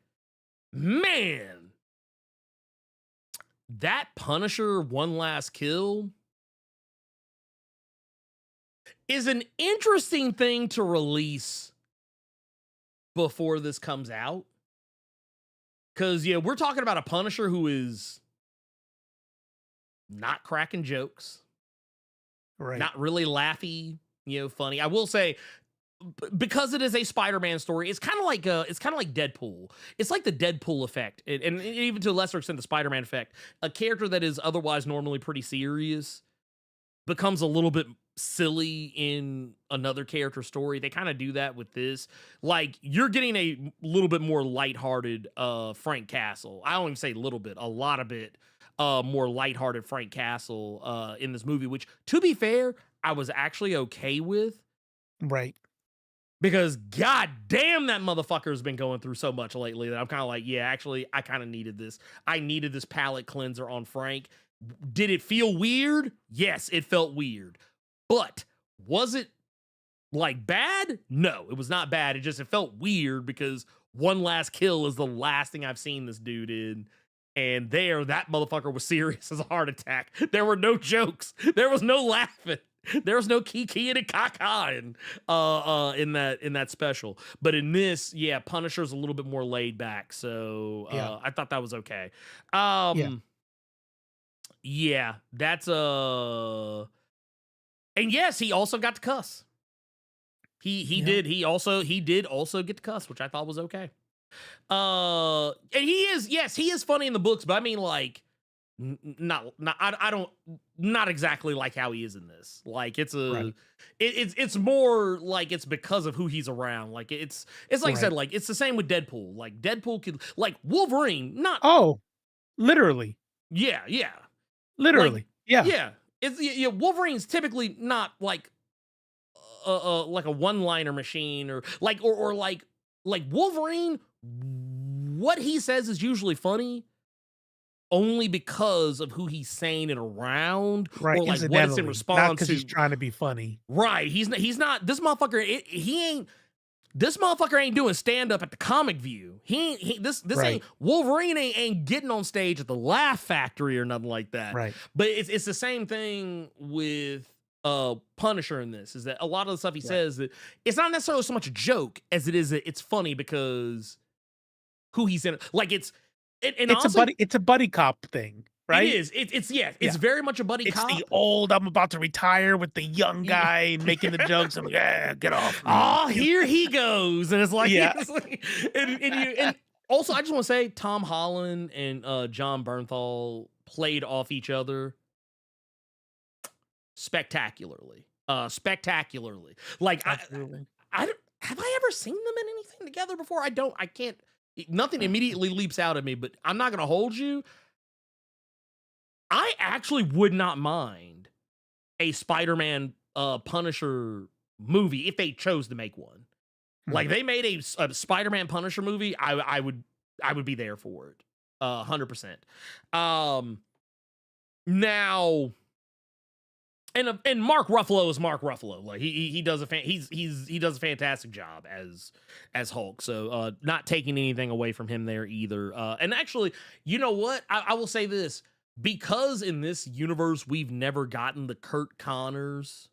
man, that Punisher one last kill is an interesting thing to release before this comes out. Cause yeah, we're talking about a Punisher who is not cracking jokes, Right. not really laughy, funny. I will say, because it is a Spider-Man story, it's kind of like Deadpool. It's like the Deadpool effect, and even to a lesser extent the Spider-Man effect. A character that is otherwise normally pretty serious becomes a little bit silly in another character story. They kind of do that with this. Like, you're getting a little bit more lighthearted Frank Castle. I don't even say a little bit, a lot of bit more lighthearted Frank Castle in this movie, which, to be fair, I was actually okay with. Right. Because god damn, that motherfucker has been going through so much lately that I'm kind of like, yeah, actually, I kind of needed this. I needed this palate cleanser on Frank. Did it feel weird? Yes, it felt weird. But was it like bad? No, it was not bad. It felt weird because one last kill is the last thing I've seen this dude in. And that motherfucker was serious as a heart attack. There were no jokes. There was no laughing. There was no kiki and caca in that special. But in this, yeah, Punisher's a little bit more laid back. So Yeah. I thought that was okay. Yeah, that's and yes, he also got to cuss. He did. He did also get to cuss, which I thought was okay. And he is funny in the books, but I mean, like, not exactly like how he is in this. Like, it's it's more like it's because of who he's around. Like, it's like I said, like, it's the same with Deadpool. Like, Deadpool could, like, Wolverine, not Literally. yeah. Literally. Like, yeah. yeah. It's Wolverine's typically not like a one-liner machine, or like Wolverine, what he says is usually funny only because of who he's saying it around, Right. or like what it's in Incidentally, response not because to. he's trying to be funny. Right. He's not this motherfucker. This motherfucker ain't doing stand up at the Comic View. This Right. ain't Wolverine ain't getting on stage at the Laugh Factory or nothing like that. Right. But it's the same thing with Punisher in this is that a lot of the stuff he says that it's not necessarily so much a joke as it is it's funny because who he's in. Like it's honestly, it's a buddy cop thing, right? It is. It's very much a buddy cop. It's the old I'm about to retire with the young guy making the jokes. I'm like, yeah, get off me. Oh, here he goes, and it's like, Yeah. and also I just want to say Tom Holland and John Bernthal played off each other spectacularly. Like Absolutely. I don't, have I ever seen them in anything together before? I can't. Nothing immediately leaps out at me, but I'm not gonna hold you. I actually would not mind a Spider-Man Punisher movie if they chose to make one. Like they made a Spider-Man Punisher movie, I would be there for it. 100%. Now, and Mark Ruffalo is Mark Ruffalo. Like he does he does a fantastic job as Hulk. So not taking anything away from him there either. And actually, you know what? I will say this, because in this universe we've never gotten the Kurt Connors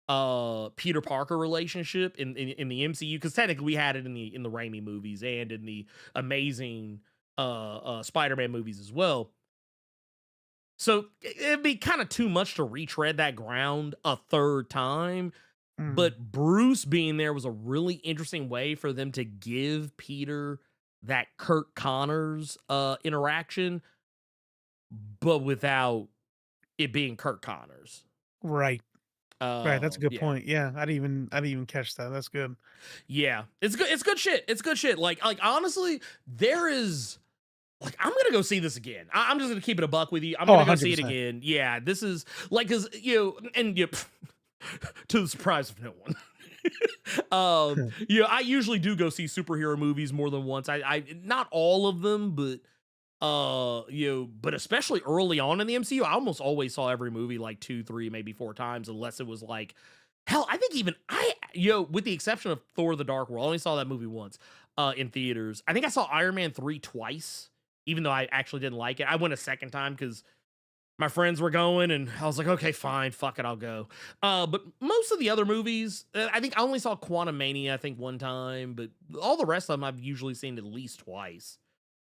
Peter Parker relationship in the MCU, because technically we had it in the Raimi movies and in the Amazing Spider-Man movies as well. So it'd be kind of too much to retread that ground a third time. But Bruce being there was a really interesting way for them to give Peter that Kurt Connors interaction, but without it being Kurt Connors. Right. Right, that's a good Yeah. point. Yeah, I didn't even catch that. That's good. Yeah, it's good. It's good shit. It's good shit. Like honestly, there is. Like, I'm gonna go see this again. I'm just gonna keep it a buck with you. I'm gonna go see it 100%. again. Yeah, this is like, cause to the surprise of no one. I usually do go see superhero movies more than once. I not all of them, but but especially early on in the MCU, I almost always saw every movie like 2, 3, maybe 4 times, unless it was like, hell, I think even with the exception of Thor: The Dark World, I only saw that movie once in theaters. I think I saw Iron Man 3 twice, even though I actually didn't like it. I went a second time because my friends were going, and I was like, okay, fine, fuck it, I'll go. But most of the other movies, I think I only saw Quantumania, I think, one time, but all the rest of them I've usually seen at least twice,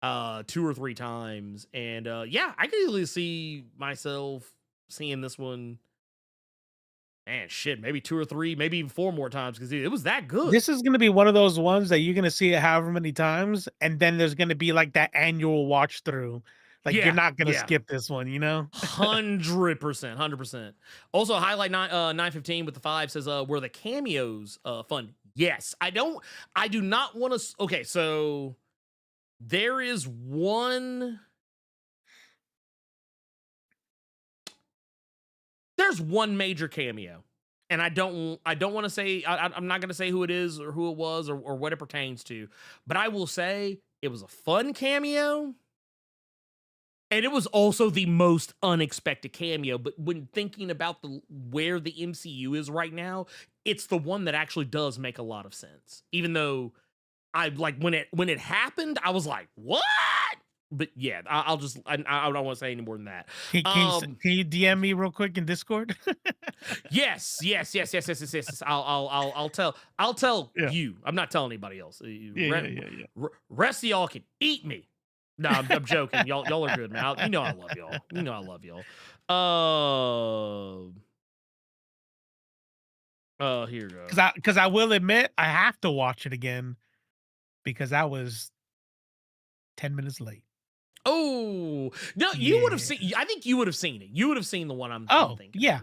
2 or 3 times. And I could easily see myself seeing this one, man, shit, maybe 2 or 3, maybe even 4 more times, because it was that good. This is gonna be one of those ones that you're gonna see it however many times, and then there's gonna be like that annual watch through. Like you're not gonna skip this one, you know? 100%. Also, highlight 915 with the 5 says, were the cameos fun? Yes. I do not want to. Okay, so there is one. There's one major cameo, and I don't want to say, I'm not going to say who it is or who it was or what it pertains to, but I will say it was a fun cameo, and it was also the most unexpected cameo. But when thinking about where the MCU is right now, it's the one that actually does make a lot of sense. Even though I like when it happened, I was like, what? But yeah, I don't want to say any more than that. Can you DM me real quick in Discord? Yes. I'll tell you. I'm not telling anybody else. Rest of y'all can eat me. No, I'm joking. Y'all are good, man. I love y'all. Here you go. Because I will admit I have to watch it again because I was 10 minutes late. Oh no! You would have seen. I think you would have seen it. You would have seen the one I'm thinking. Yeah.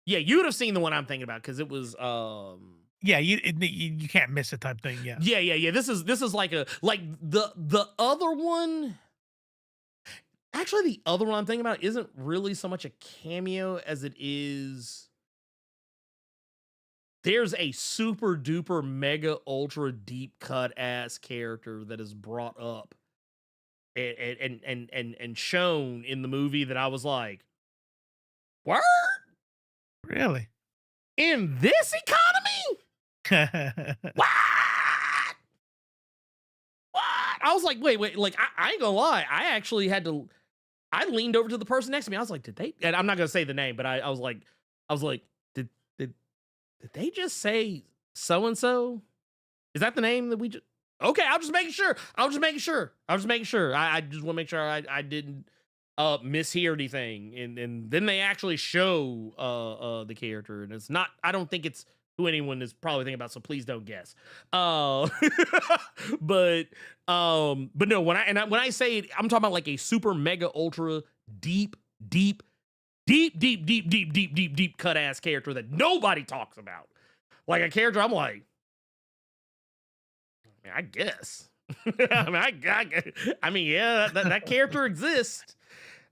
You would have seen the one I'm thinking about because it was. Yeah, you can't miss it type thing. Yeah. Yeah. This is like the other one. Actually, the other one I'm thinking about isn't really so much a cameo as it is. There's a super duper mega ultra deep cut ass character that is brought up and shown in the movie that I was like, word? Really? In this economy? What? I was like, wait, like, I ain't gonna lie. I actually I leaned over to the person next to me. I was like, did they? And I'm not gonna say the name, but I was like, I was like, did they just say so and so? Is that the name that we just? Okay, I'm just making sure. I just want to make sure I didn't mishear anything. And then they actually show the character, and it's not. I don't think it's who anyone is probably thinking about. So please don't guess. But no. When I say it, I'm talking about like a super mega ultra deep cut ass character that nobody talks about. Like a character, I'm like, I guess. I mean, yeah, that character exists.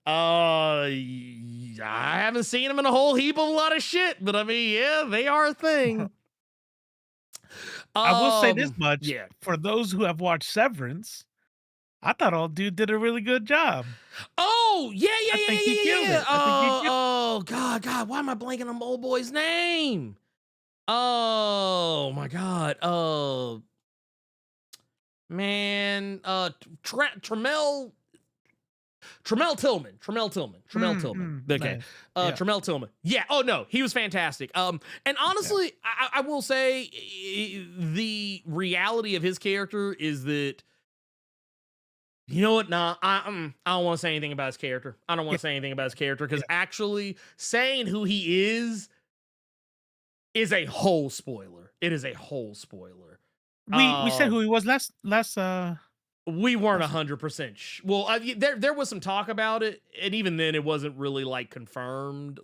I haven't seen him in a whole heap of a lot of shit, but I mean, yeah, they are a thing. I will say this much. Yeah. For those who have watched Severance, I thought old dude did a really good job. Oh, yeah. I think he killed it. Oh, God, why am I blanking on old boy's name? Oh my God. Man, Tremel Tillman. Okay. Nice. Yeah. Tremel Tillman. Yeah. Oh no, he was fantastic. And honestly, I will say the reality of his character is that, you know what? Nah, I don't want to say anything about his character. I don't want to say anything about his character because actually saying who he is a whole spoiler. It is a whole spoiler. We said who he was last we weren't 100%. Well, there was some talk about it, and even then, it wasn't really like confirmed.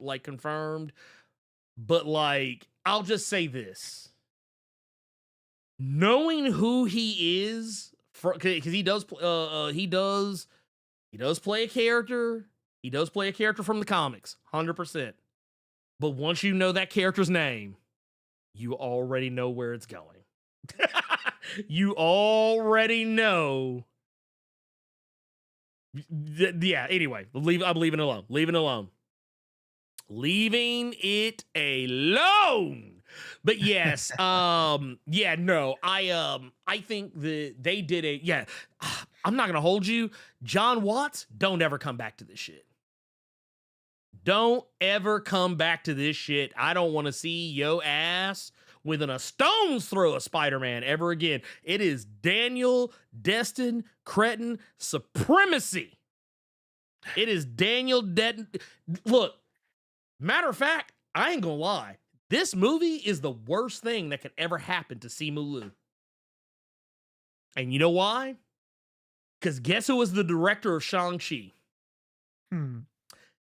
But like, I'll just say this: knowing who he is, because he does play a character. He does play a character from the comics, 100%. But once you know that character's name, you already know where it's going. You already know. Yeah, anyway, I'm leaving it alone. Leaving it alone. But yes, yeah, no, I think that they did I'm not gonna hold you. John Watts, don't ever come back to this shit. Don't ever come back to this shit. I don't want to see yo ass within a stone's throw of Spider-Man ever again. It is Daniel Destin Cretton supremacy. It is Daniel Look, matter of fact, I ain't gonna lie. This movie is the worst thing that could ever happen to Simu Liu. And you know why? Because guess who was the director of Shang-Chi?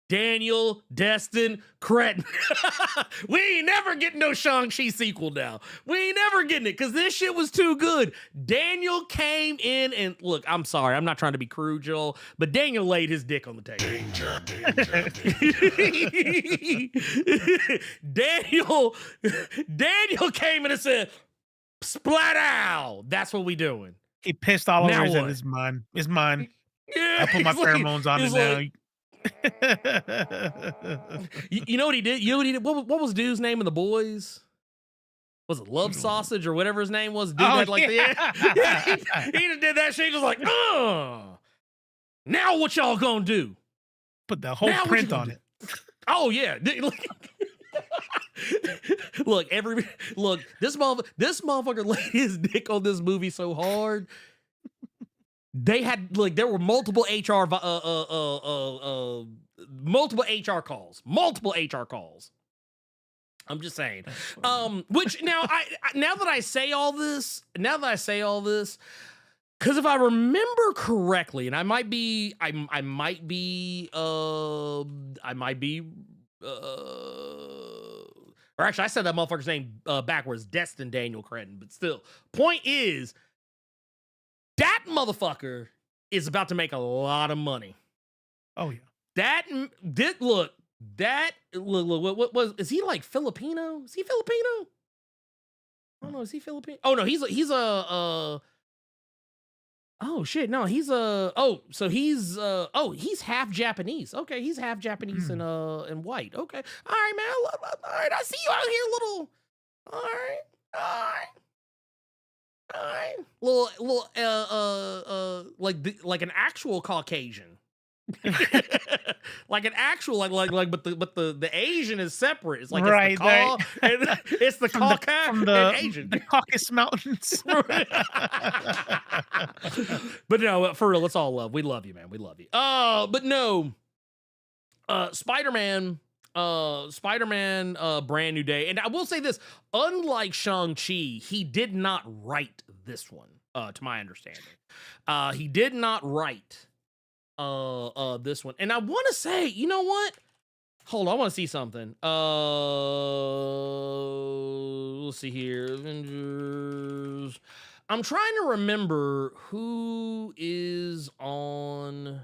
Daniel Destin Cretton. We ain't never getting no Shang-Chi sequel now. We ain't never getting it because this shit was too good. Daniel came in and look, I'm sorry, I'm not trying to be crude, Joel, but Daniel laid his dick on the table. Daniel came in and said, splat out. That's what we doing. He pissed all Now over his what? head. It's mine. It's mine. Yeah, I put my he's like- pheromones on it he's now. like- You know what he did? What was dude's name in The Boys? Was it Love Sausage or whatever his name was? Dude had like he just did that shit. He was like, now what y'all gonna do? Put the whole Now what print you on gonna it. Oh yeah. Look, this motherfucker laid his dick on this movie so hard. They had there were multiple HR calls. I'm just saying. Which now now that I say all this, because if I remember correctly, and I might be or actually I said that motherfucker's name backwards, Destin Daniel Cretton, but still. Point is, that motherfucker is about to make a lot of money. Oh yeah. What was, is he like Filipino? Is he Filipino? I don't know. Is he Filipino? Oh no, he's oh shit, no, he's he's half Japanese. Okay, he's half Japanese and white. Okay. All right, man. All right, I see you out here, little. All right. Little like an actual Caucasian. Like an actual but the Asian is separate. It's like Right, it's the Cau- and it's the from Caucasian and Asian. the Caucasus Mountains. But no, for real, it's all love. We love you, man. We love you. But no, Spider-Man, Brand New Day. And I will say this, unlike Shang-Chi, he did not write this one, to my understanding. He did not write this one. And I want to say, you know what? Hold on, I want to see something. Let's see here. Avengers. I'm trying to remember who is on.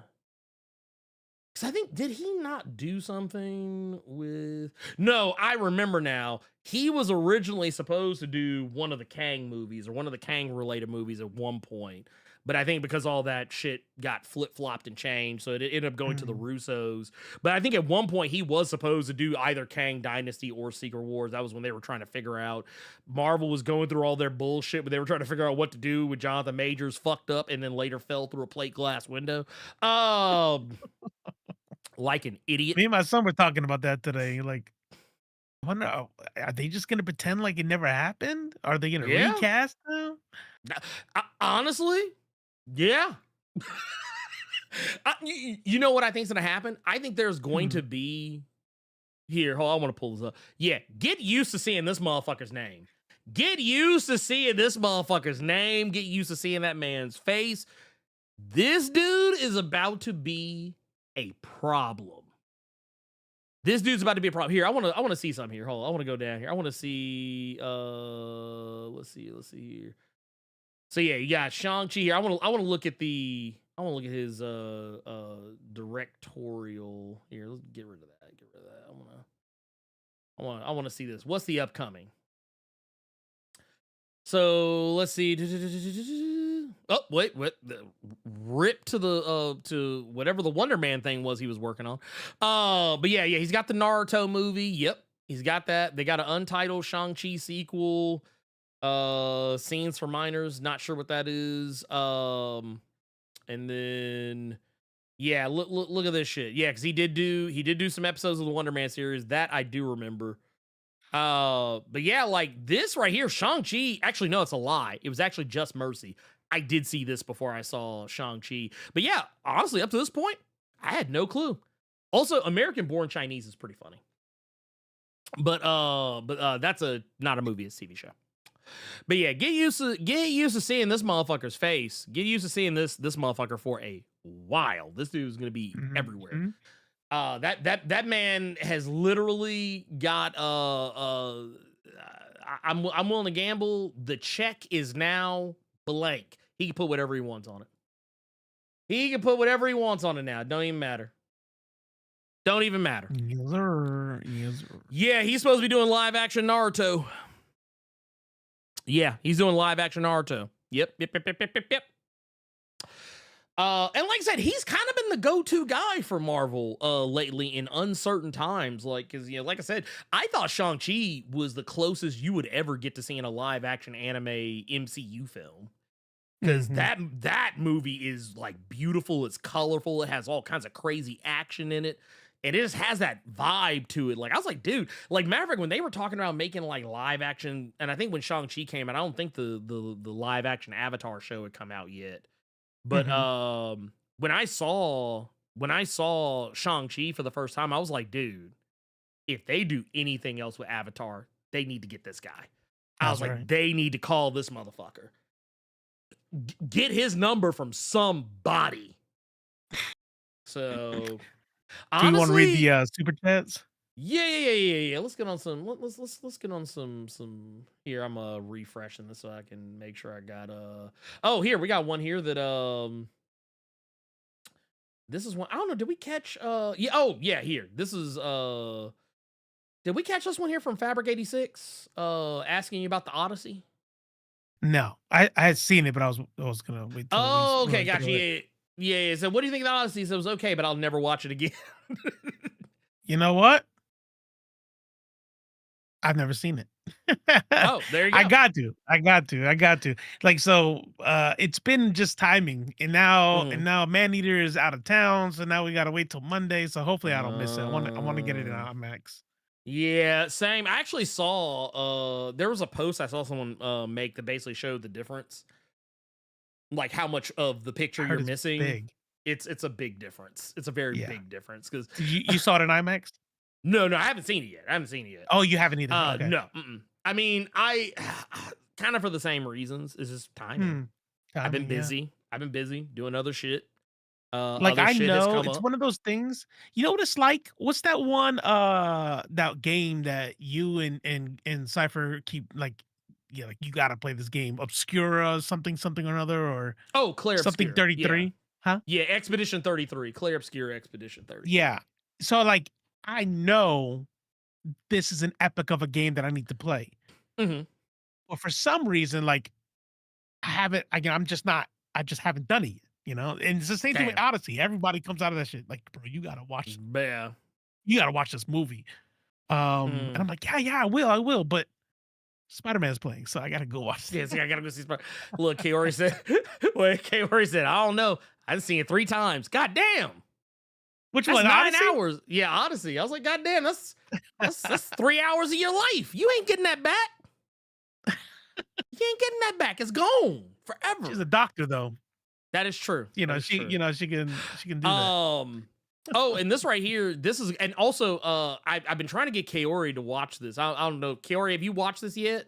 Because I think, did he not do something with. No, I remember now. He was originally supposed to do one of the Kang movies or one of the Kang related movies at one point. But I think because all that shit got flip-flopped and changed, so it ended up going to the Russos. But I think at one point he was supposed to do either Kang Dynasty or Secret Wars. That was when they were trying to figure out. Marvel was going through all their bullshit, but they were trying to figure out what to do with Jonathan Majors fucked up and then later fell through a plate glass window. Like an idiot. Me and my son were talking about that today. Like, I wonder, are they just gonna pretend like it never happened? Are they gonna recast now? Honestly, yeah. You know what I think's gonna happen? I think there's going to be. Here, hold on, I want to pull this up. Yeah, get used to seeing this motherfucker's name. Get used to seeing this motherfucker's name. Get used to seeing that man's face. This dude is about to be a problem. This dude's about to be a problem. Here, I want to see something here. Hold on, I want to go down here. I want to see. Let's see here. So yeah, you got Shang-Chi here. I want to look at his directorial here. Let's get rid of that. I want to see this. What's the upcoming? So let's see. Oh wait, rip to the to whatever the Wonder Man thing was he was working on. But yeah, he's got the Naruto movie. Yep, he's got that. They got an untitled Shang-Chi sequel. Scenes for Minors, not sure what that is. And then yeah, look at this shit. Yeah, because he did do some episodes of the Wonder Man series that I do remember. But yeah, like this right here, Shang-Chi. Actually, no, it's a lie. It was actually Just Mercy. I did see this before I saw Shang-Chi. But yeah, honestly, up to this point, I had no clue. Also, American Born Chinese is pretty funny. But that's not a movie, it's a TV show. But yeah, get used to seeing this motherfucker's face. Get used to seeing this motherfucker for a while. This dude's gonna be everywhere. That man has literally got I'm willing to gamble the check is now blank. He can put whatever he wants on it. He can put whatever he wants on it now. Don't even matter. Don't even matter. Yes, sir. Yes, sir. Yeah, he's supposed to be doing live action Naruto. Yeah, he's doing live action Naruto. Yep. And like I said, he's kind of been the go-to guy for Marvel lately in uncertain times. Like, because like I said, I thought Shang-Chi was the closest you would ever get to seeing a live action anime MCU film. Because that movie is like beautiful, it's colorful, it has all kinds of crazy action in it. And it just has that vibe to it. Like, I was like, dude, like, matter of fact, when they were talking about making like live action, and I think when Shang-Chi came out, I don't think the live action Avatar show had come out yet. But when I saw Shang-Chi for the first time, I was like, dude, if they do anything else with Avatar, they need to get this guy. I was like, they need to call this motherfucker. Get his number from somebody. So do you want to read the super chats? Yeah. Let's get on some. Let's get on some. Here, I'm refreshing this so I can make sure I got Oh, here we got one here that This is one. I don't know. Did we catch? Yeah. Oh, yeah. Here. This is. Did we catch this one here from Fabric 86? Asking you about the Odyssey. No, I had seen it, but I was gonna wait. Oh, okay, gotcha. Yeah. So, what do you think of the Odyssey? So it was okay, but I'll never watch it again. You know what? I've never seen it. Oh, there you go. I got to. Like, so it's been just timing. And now Maneater is out of town, so now we gotta wait till Monday. So hopefully I don't miss it. I want to get it in IMAX. Yeah, same. I actually saw there was a post I saw someone make that basically showed the difference. Like how much of the picture I you're heard it's missing. big. It's a big difference. It's a very Yeah. big difference because You saw it in IMAX? no, I haven't seen it yet. Oh, you haven't either. Okay. No. I mean, I kind of for the same reasons. It's just timing. I've been Timing, yeah. busy. I've been busy doing other shit. Like, other I shit has know come it's up. one of those things. You know what it's like? What's that one that game that you and Cypher keep, like, yeah, like, you gotta play this game, Obscura something or another, or Oh, Claire something Obscura. 33? Huh? Yeah, Expedition 33, Claire Obscura Expedition 33. Yeah. So, like, I know this is an epic of a game that I need to play. Mhm. But for some reason, like, I just haven't done it yet, you know? And it's the same thing with Damn. Odyssey. Everybody comes out of that shit like, bro, you gotta watch Yeah. this movie. And I'm like, yeah, I will. But Spider-Man's playing, so I gotta go watch Yeah, this. see, I gotta go see Spider. Look, Kaori said, Kaori said, I don't know. I've seen it 3 times. God damn. Which That's one? 9 Odyssey? hours. Yeah, Odyssey. I was like, God damn, that's 3 hours of your life. You ain't getting that back. You ain't getting that back. It's gone forever. She's a doctor, though. That is true. You know, That is she true. she can do that. Oh, and this right here, this is, and also, I've been trying to get Kaori to watch this. I don't know, Kaori, have you watched this yet?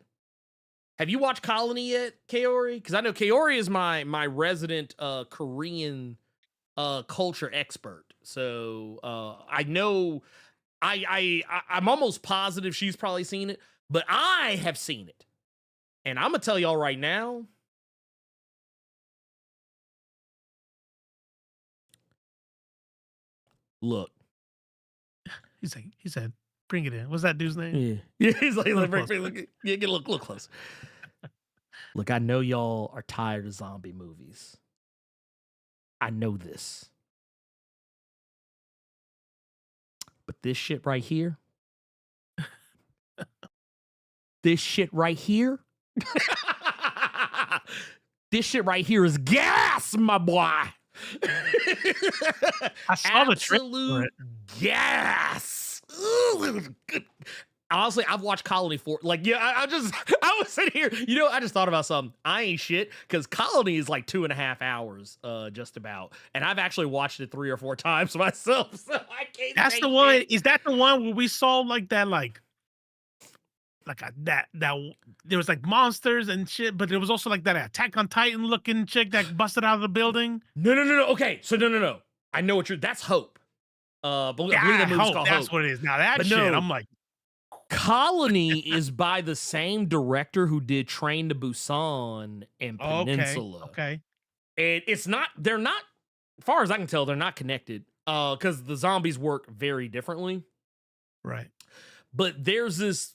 Have you watched Colony yet, Kaori? Because I know Kaori is my resident Korean culture expert. So I know I'm almost positive she's probably seen it, but I have seen it, and I'm gonna tell y'all right now. Look. He said, bring it in. What's that dude's name? Yeah. He's like, Look look, closer. look close. Look, I know y'all are tired of zombie movies. I know this. But this shit right here. This shit right here. This shit right here is gas, my boy. I saw the trailer for Absolute it. gas. Ooh, good. Honestly, I've watched Colony for I was sitting here, I just thought about something. I ain't shit, because Colony is like 2.5 hours, just about. And I've actually watched it 3 or 4 times myself, so I can't That's say the one. shit. Is that the one where we saw like that, that there was like monsters and shit, but there was also like that Attack on Titan looking chick that busted out of the building? No. Okay, so no. I know what that's Hope. I believe the movie's called That's Hope. what it is. Now that But shit, no. I'm like, Colony is by the same director who did Train to Busan and Peninsula. okay. And they're not, as far as I can tell, they're not connected. Because the zombies work very differently. Right. But there's this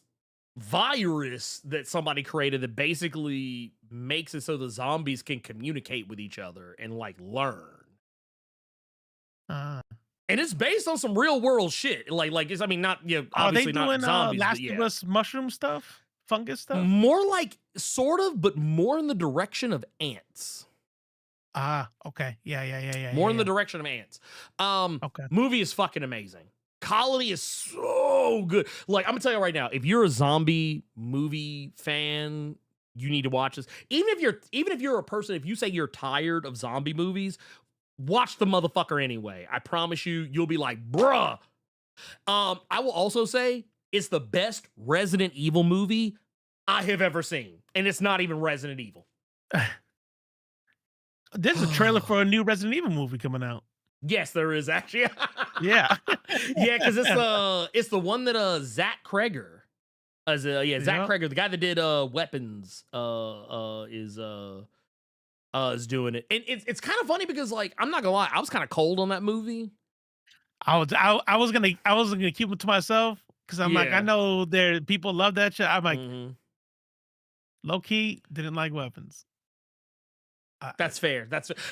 virus that somebody created that basically makes it so the zombies can communicate with each other and like learn. And it's based on some real world shit. Like it's, I mean, not, Are they obviously doing not zombies. Last but of Us mushroom stuff? Fungus stuff? More like, sort of, but more in the direction of ants. Okay. Yeah. More in the direction of ants. Okay. Movie is fucking amazing. Colony is so good. Like, I'm gonna tell you right now, if you're a zombie movie fan, you need to watch this. Even if you're a person, if you say you're tired of zombie movies, watch the motherfucker anyway. I promise you'll be like, bruh. I will also say it's the best Resident Evil movie I have ever seen. And it's not even Resident Evil. There's a trailer for a new Resident Evil movie coming out. Yes, there is actually. Yeah. Yeah, because it's the one that Zach Kreger, Zach Kreger, the guy that did Weapons, is doing it. And it's kind of funny because, like, I'm not gonna lie, I was kind of cold on that movie. I was gonna keep it to myself because I'm like, I know people love that shit. I'm like, low key didn't like Weapons. That's fair.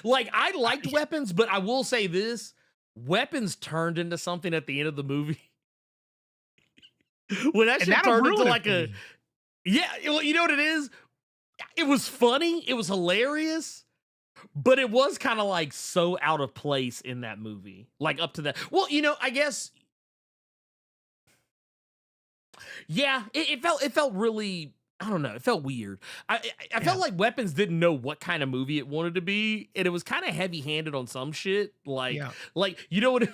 Like, I liked Weapons, but I will say this: Weapons turned into something at the end of the movie. When that shit turned into like Yeah, you know what it is? It was funny. It was hilarious. But it was kind of like so out of place in that movie. Like up to that. Well, I guess. Yeah, it felt really. I don't know. It felt weird. I felt like Weapons didn't know what kind of movie it wanted to be, and it was kind of heavy handed on some shit. Like you know what?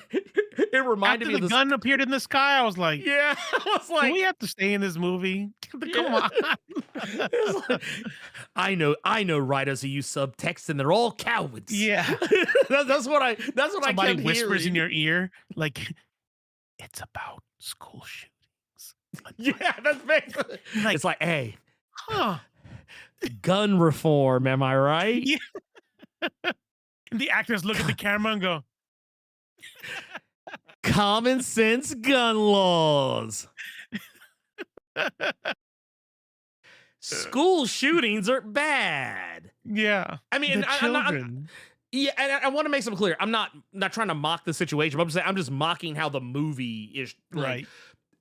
It reminded After me the of gun appeared in the sky, I was like, yeah, I was do like, we have to stay in this movie? Come on. It's like, I know writers who use subtext and they're all cowards. Yeah. that's what I Somebody kept whispers in hearing. your ear, like, it's about school shootings. Yeah, that's basically. Like, It's like, hey, huh. gun reform, am I right? Yeah. And the actors look at the camera and go, Common sense gun laws. School shootings are bad. yeah. I mean, The I'm not, children. yeah, and I want to make something clear. I'm not trying to mock the situation, but I'm just mocking how the movie is like, Right.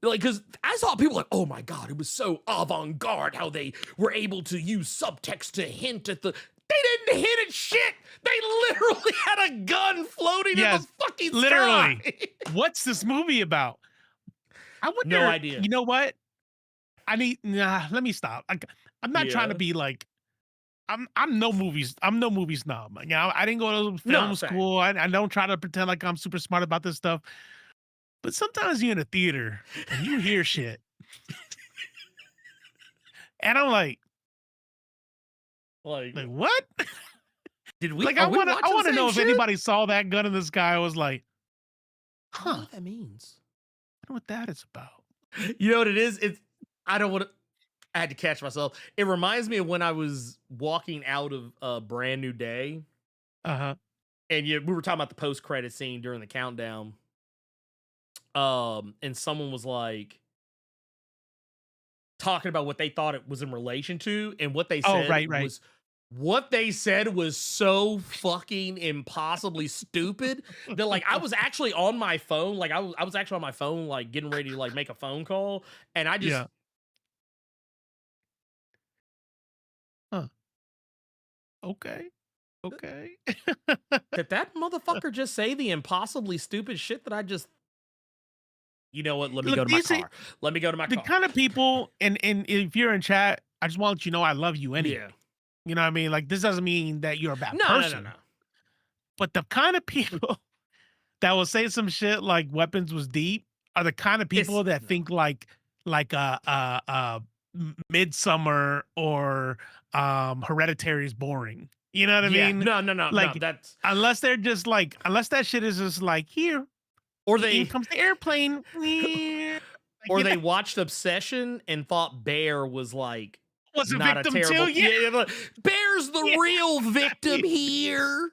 Like, because I saw people like, oh my God, it was so avant-garde how they were able to use subtext to hint at the. They didn't hint at shit. They literally had a gun floating in the fucking literally. sky. What's this movie about? I wonder. No idea. You know what? Let me stop. I'm not trying to be like, I'm no movies. I'm no movie snob. You know, I didn't go to film school. I don't try to pretend like I'm super smart about this stuff. But sometimes you're in a theater and you hear shit. And I'm like what? Did we? Like, I want to know if shit? anybody saw that gun in the sky. I was like, I don't know what that means. I wonder what that is about. You know what it is? I don't want to. I had to catch myself. It reminds me of when I was walking out of a Brand New Day. Uh-huh. And we were talking about the post-credit scene during the countdown. And someone was like talking about what they thought it was in relation to, and what they said was what they said was so fucking impossibly stupid that like I was actually on my phone, like I was actually on my phone, like getting ready to like make a phone call, and I just Okay. Did that motherfucker just say the impossibly stupid shit that I just. You know what? Let me go to my car. Let me go to my car. The kind of people, and if you're in chat, I just want to let you know I love you anyway. Yeah. You know what I mean? Like, this doesn't mean that you're a bad person. No. But the kind of people that will say some shit like Weapons was deep are the kind of people that think like Midsummer or Hereditary is boring. You know what I mean? No. Like, no, that's unless that shit is just like, here. Or Here comes the airplane. Or they watched Obsession and thought Bear was like was a not victim a terrible. too. Yeah. Like, Bear's the real victim here.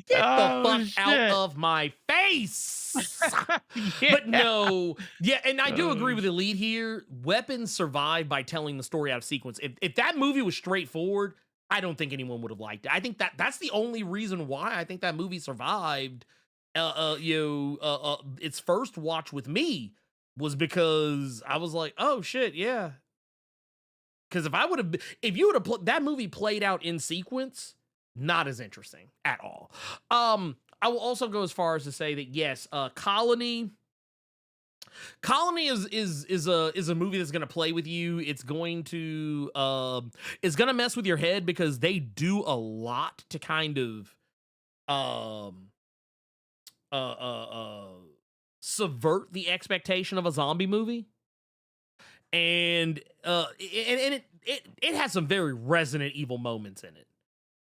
Get the fuck out of my face. But no, and I do agree with the lead here. Weapons survived by telling the story out of sequence. If that movie was straightforward, I don't think anyone would have liked it. I think that's the only reason why I think that movie survived. Its first watch with me was because I was like, oh shit, yeah. Because if you would have that movie played out in sequence, not as interesting at all. I will also go as far as to say that yes, Colony is a movie that's going to play with you. It's going to mess with your head because they do a lot to kind of subvert the expectation of a zombie movie, and it has some very Resident Evil moments in it.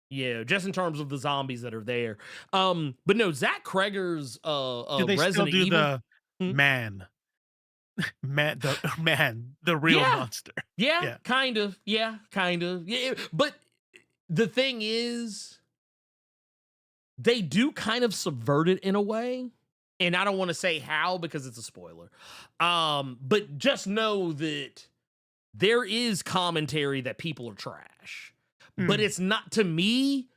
Yeah, just in terms of the zombies that are there. But no, Zach Kreger's do they Resident still do Evil. The real monster. Yeah, kind of. Yeah, but the thing is, they do kind of subvert it in a way, and I don't want to say how because it's a spoiler. But just know that there is commentary that people are trash, but it's not, to me,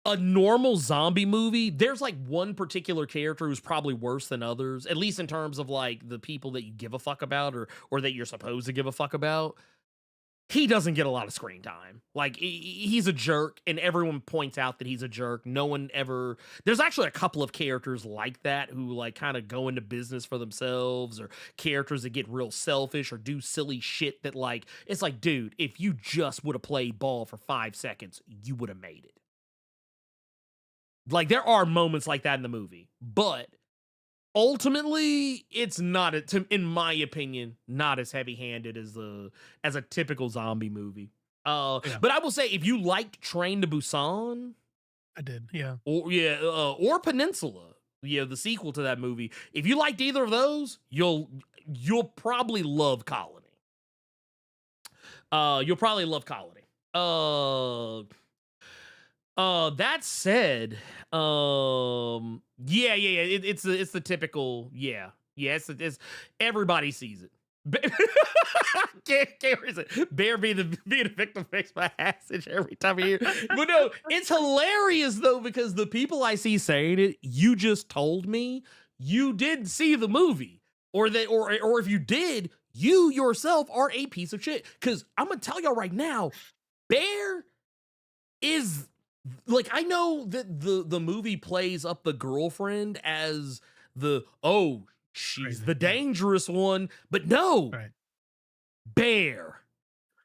a normal zombie movie, there's like one particular character who's probably worse than others, at least in terms of like the people that you give a fuck about or that you're supposed to give a fuck about. He doesn't get a lot of screen time. Like he's a jerk and everyone points out that he's a jerk. No one ever, there's actually a couple of characters like that who like kind of go into business for themselves, or characters that get real selfish or do silly shit that like, it's like, dude, if you just would have played ball for 5 seconds, you would have made it. Like there are moments like that in the movie, but ultimately it's not, in my opinion, not as heavy-handed as a typical zombie movie. But I will say, if you liked Train to Busan, I did, yeah, or Peninsula, the sequel to that movie, if you liked either of those, you'll probably love Colony. You'll probably love Colony. That said, it's the typical, it's everybody sees it. Can't resist. Bear being a victim makes my ass itch every time I hear. But no, it's hilarious though, because the people I see saying it, you just told me you did see the movie, or if you did, you yourself are a piece of shit. Because I'm gonna tell y'all right now, Bear is. Like, I know that the movie plays up the girlfriend as she's the dangerous one, but no, Bear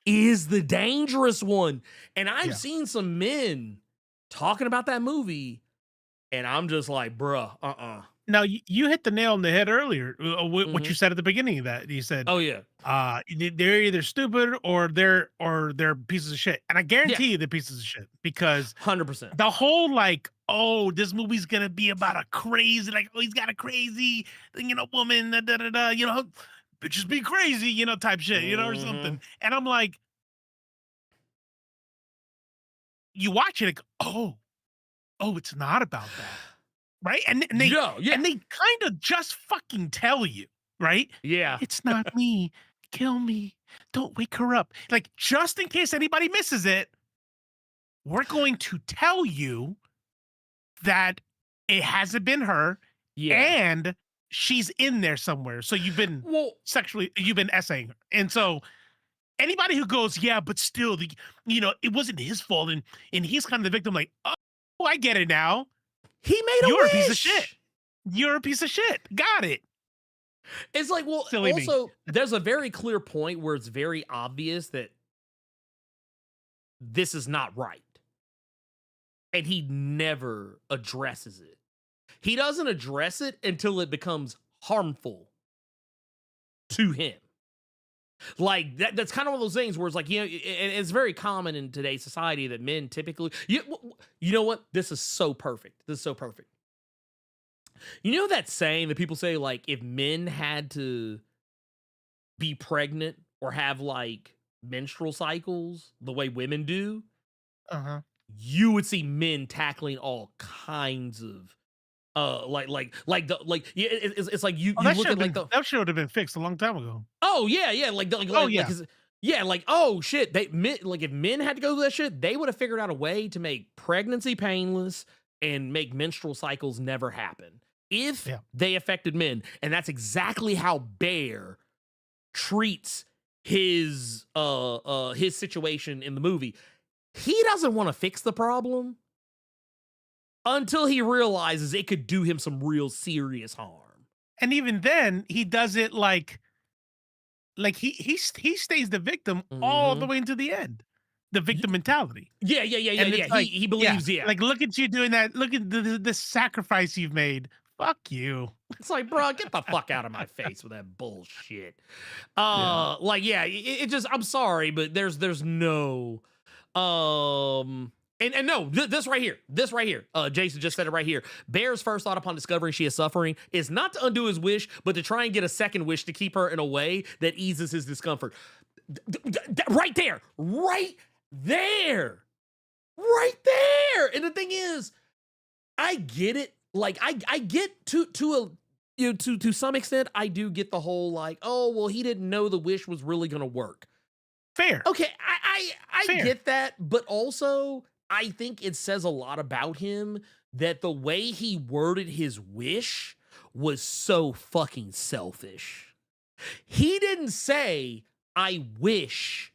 is the dangerous one. And I've seen some men talking about that movie, and I'm just like, bruh, Now you hit the nail on the head earlier. What you said at the beginning of that, you said, oh yeah, they're either stupid or they're pieces of shit, and I guarantee you they're pieces of shit, because 100%. The whole like, oh, this movie's gonna be about a crazy, like, oh, he's got a crazy, woman, bitches be crazy, type shit, or something, and I'm like, you watch it, like, oh, it's not about that. Right? And they and they kind of just fucking tell you, right? Yeah. It's not me. Kill me. Don't wake her up. Like, just in case anybody misses it, we're going to tell you that it hasn't been her, and she's in there somewhere. So you've been you've been essaying her. And so anybody who goes, yeah, but still, it wasn't his fault, and he's kind of the victim, like, oh, I get it now. He made a You're wish. a piece of shit. You're a piece of shit. Got it. It's like, well, Silly also, there's a very clear point where it's very obvious that this is not right. And he never addresses it. He doesn't address it until it becomes harmful to him. Like, that's kind of one of those things where it's like, and it's very common in today's society that men typically, you know what? This is so perfect. This is so perfect. You know that saying that people say, like, if men had to be pregnant or have like menstrual cycles the way women do, you would see men tackling all kinds of it's like you look at like that should have been fixed a long time ago. Oh yeah, oh shit, if men had to go through that shit, they would have figured out a way to make pregnancy painless and make menstrual cycles never happen if they affected men. And that's exactly how Bear treats his situation in the movie. He doesn't want to fix the problem until he realizes it could do him some real serious harm. And even then, he does it like he stays the victim all the way into the end. The victim mentality. Yeah. Like, he believes, Like, look at you doing that. Look at the sacrifice you've made. Fuck you. It's like, bro, get the fuck out of my face with that bullshit. It just, I'm sorry, but there's no, And no, this right here, Jason just said it right here. Bear's first thought upon discovering she is suffering is not to undo his wish, but to try and get a second wish to keep her in a way that eases his discomfort. Right there. And the thing is, I get it. Like, I get to some extent, I do get the whole like, oh, well, he didn't know the wish was really going to work. Fair. Okay, I get that, but also I think it says a lot about him that the way he worded his wish was so fucking selfish. He didn't say, I wish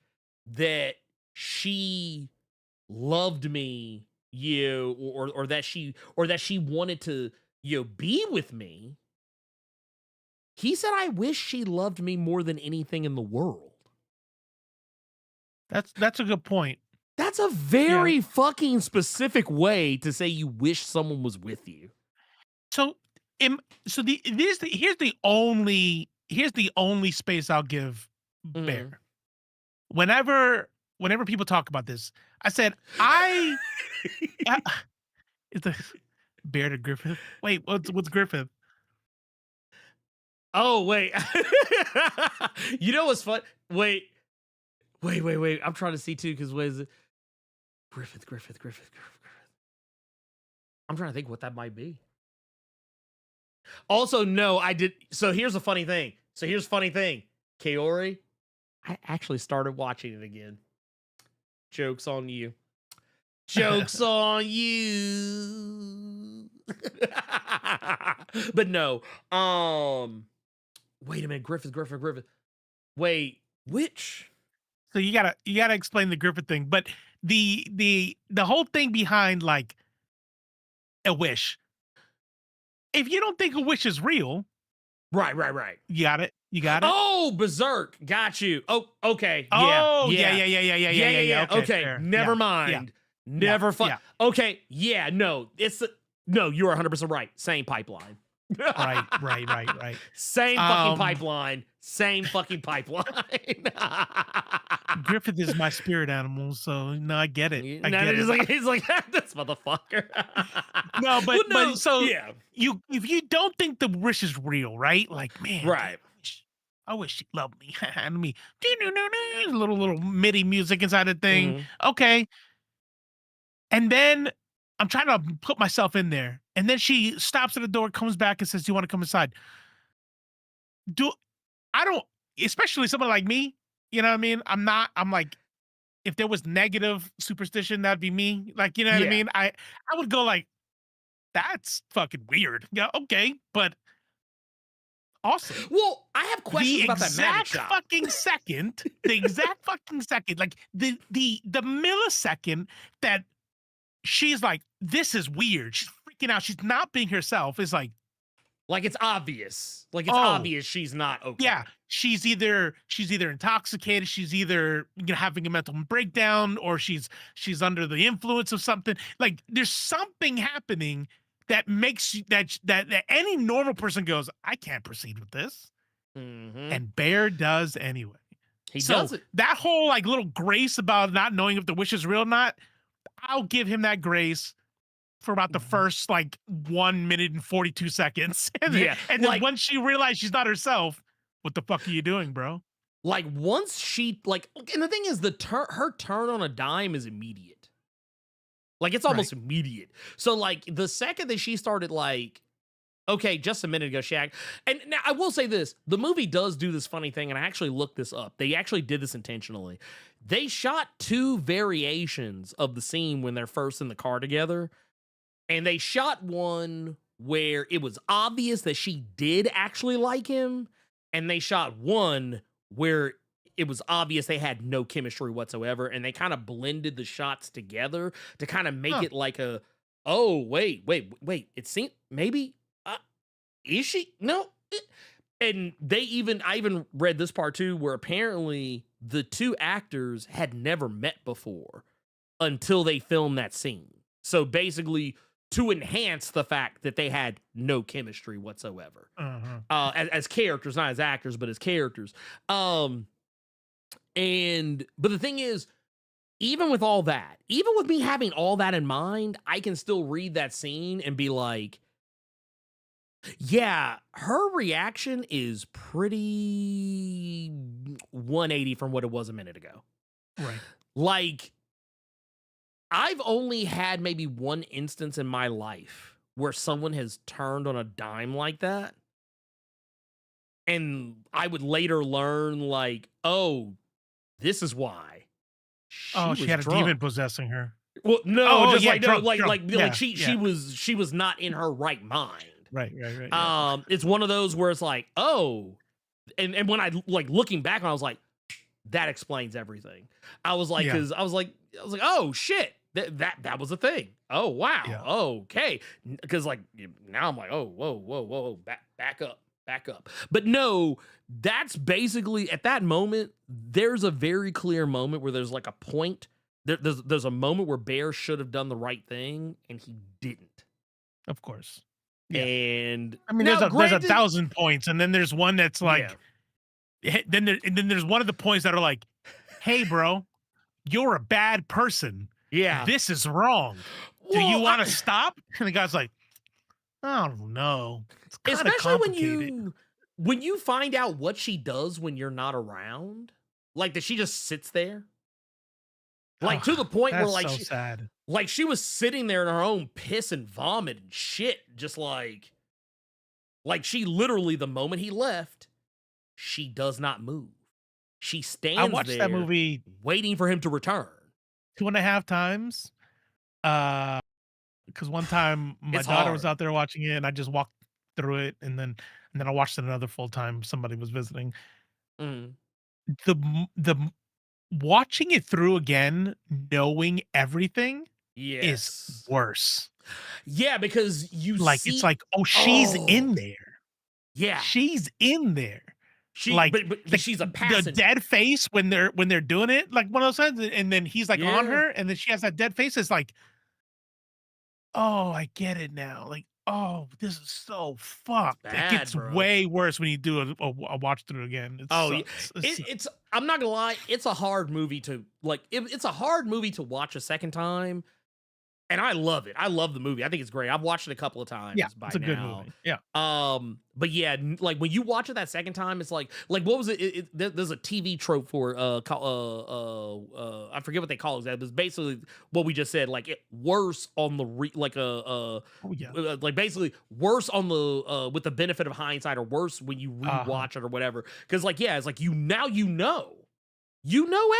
that she loved me, or that she wanted to, be with me. He said, I wish she loved me more than anything in the world. That's a good point. That's a very fucking specific way to say you wish someone was with you. So, here's the only space I'll give Bear. Whenever people talk about this, I said it's a Bear to Griffith. Wait, what's Griffith? Oh wait, you know what's fun? Wait. I'm trying to see too, because what is it? Griffith. I'm trying to think what that might be. Also, no, I did. So here's a funny thing. Kaori, I actually started watching it again. Joke's on you. Joke's on you. But no. Wait a minute. Griffith. Wait, which? So you gotta explain the Griffith thing, but the whole thing behind like a wish. If you don't think a wish is real, right. You got it. Oh, Berserk, got you. Oh, okay. Oh, Yeah. Okay, fair. never mind. Never fun. Yeah. Okay, yeah. No, no. You're 100% right. Same pipeline. Right. Same fucking pipeline. Same fucking pipeline. Griffith is my spirit animal, so no, I get it. He's like this motherfucker. No, but so yeah. If you don't think the wish is real, right? Like, man, right. I wish she loved me. And me, little MIDI music inside the thing. Okay. And then I'm trying to put myself in there. And then she stops at the door, comes back and says, do you want to come inside? Especially someone like me, you know what I mean? I'm like, if there was negative superstition, that'd be me. Like, you know what I mean? I would go like, that's fucking weird. Yeah, okay, but awesome. Well, I have questions about that magic shop. The exact fucking second, like the millisecond that she's like, this is weird. She's freaking out. She's not being herself. It's like it's obvious. Like it's obvious she's not okay. Yeah, she's either intoxicated, she's either having a mental breakdown, or she's under the influence of something. Like there's something happening that makes that any normal person goes, I can't proceed with this. And Bear does anyway. He does it. That whole like little grace about not knowing if the wish is real or not, I'll give him that grace for about the first like 1 minute and 42 seconds. And then once she realized she's not herself, what the fuck are you doing, bro? Like once she and the thing is her turn on a dime is immediate. Like it's almost immediate. So like the second that she started like, okay, just a minute ago, Shaq. And now I will say this, the movie does do this funny thing, and I actually looked this up. They actually did this intentionally. They shot 2 variations of the scene when they're first in the car together. And they shot one where it was obvious that she did actually like him. And they shot one where it was obvious they had no chemistry whatsoever. And they kind of blended the shots together to kind of make it like wait. It seemed maybe, is she? No. And I even read this part too, where apparently the 2 actors had never met before until they filmed that scene. So basically, to enhance the fact that they had no chemistry whatsoever, as characters, not as actors, but as characters. But the thing is, even with all that, even with me having all that in mind, I can still read that scene and be like, yeah, her reaction is pretty 180 from what it was a minute ago. Right. Like, I've only had maybe one instance in my life where someone has turned on a dime like that. And I would later learn, like, oh, this is why. She had a demon possessing her. Well, no, just like no, drunk. like Yeah, she was not in her right mind. Right. Yeah. It's one of those where it's like, oh, and when I like looking back, I was like, that explains everything. I was like, because I was like, oh shit, that was a thing. Oh wow, Yeah. okay, because like now I'm like, oh whoa, back up. But no, that's basically at that moment. There's a very clear moment where there's like a point. There's a moment where Bear should have done the right thing and he didn't. Of course. Yeah. And I mean, now, there's granted, 1,000 points, and then there's one that's like, then there's one of the points that are like, hey, bro, you're a bad person. yeah. This is wrong. Do you want to stop? And the guy's like, I don't know. It's kind of especially complicated. when you find out what she does when you're not around, like that she just sits there. Like to the point where like so sad. Like she was sitting there in her own piss and vomit and shit, just like she literally the moment he left, she does not move. She stands I watched there that movie waiting for him to return 2.5 times. Because one time my It's daughter hard. was out there watching it, and I just walked through it, and then I watched it another full time. Somebody was visiting. Mm. The watching it through again, knowing everything, is worse. Yeah, because you Like see, it's like, oh, she's in there. Yeah, She's in there. she like but she's a passenger. The dead face when they're doing it, like one of those times, and then he's like on Yeah. her, and then she has that dead face. It's like, oh, I get it now. Like, oh, this is so fucked. It Bad, gets bro. way worse when you do a watch through again. It Oh, sucks. it's I'm not gonna lie, it's a hard movie to like. It's a hard movie to watch a second time, and I love it. I love the movie. I think it's great. I've watched it a couple of times. Yeah, by it's a now. good movie. Yeah. But yeah, like when you watch it that second time, it's like what was it? There's a TV trope for I forget what they call it. That was basically what we just said. Like it worse on the like basically worse on the with the benefit of hindsight, or worse when you rewatch it or whatever. Because like it's like you know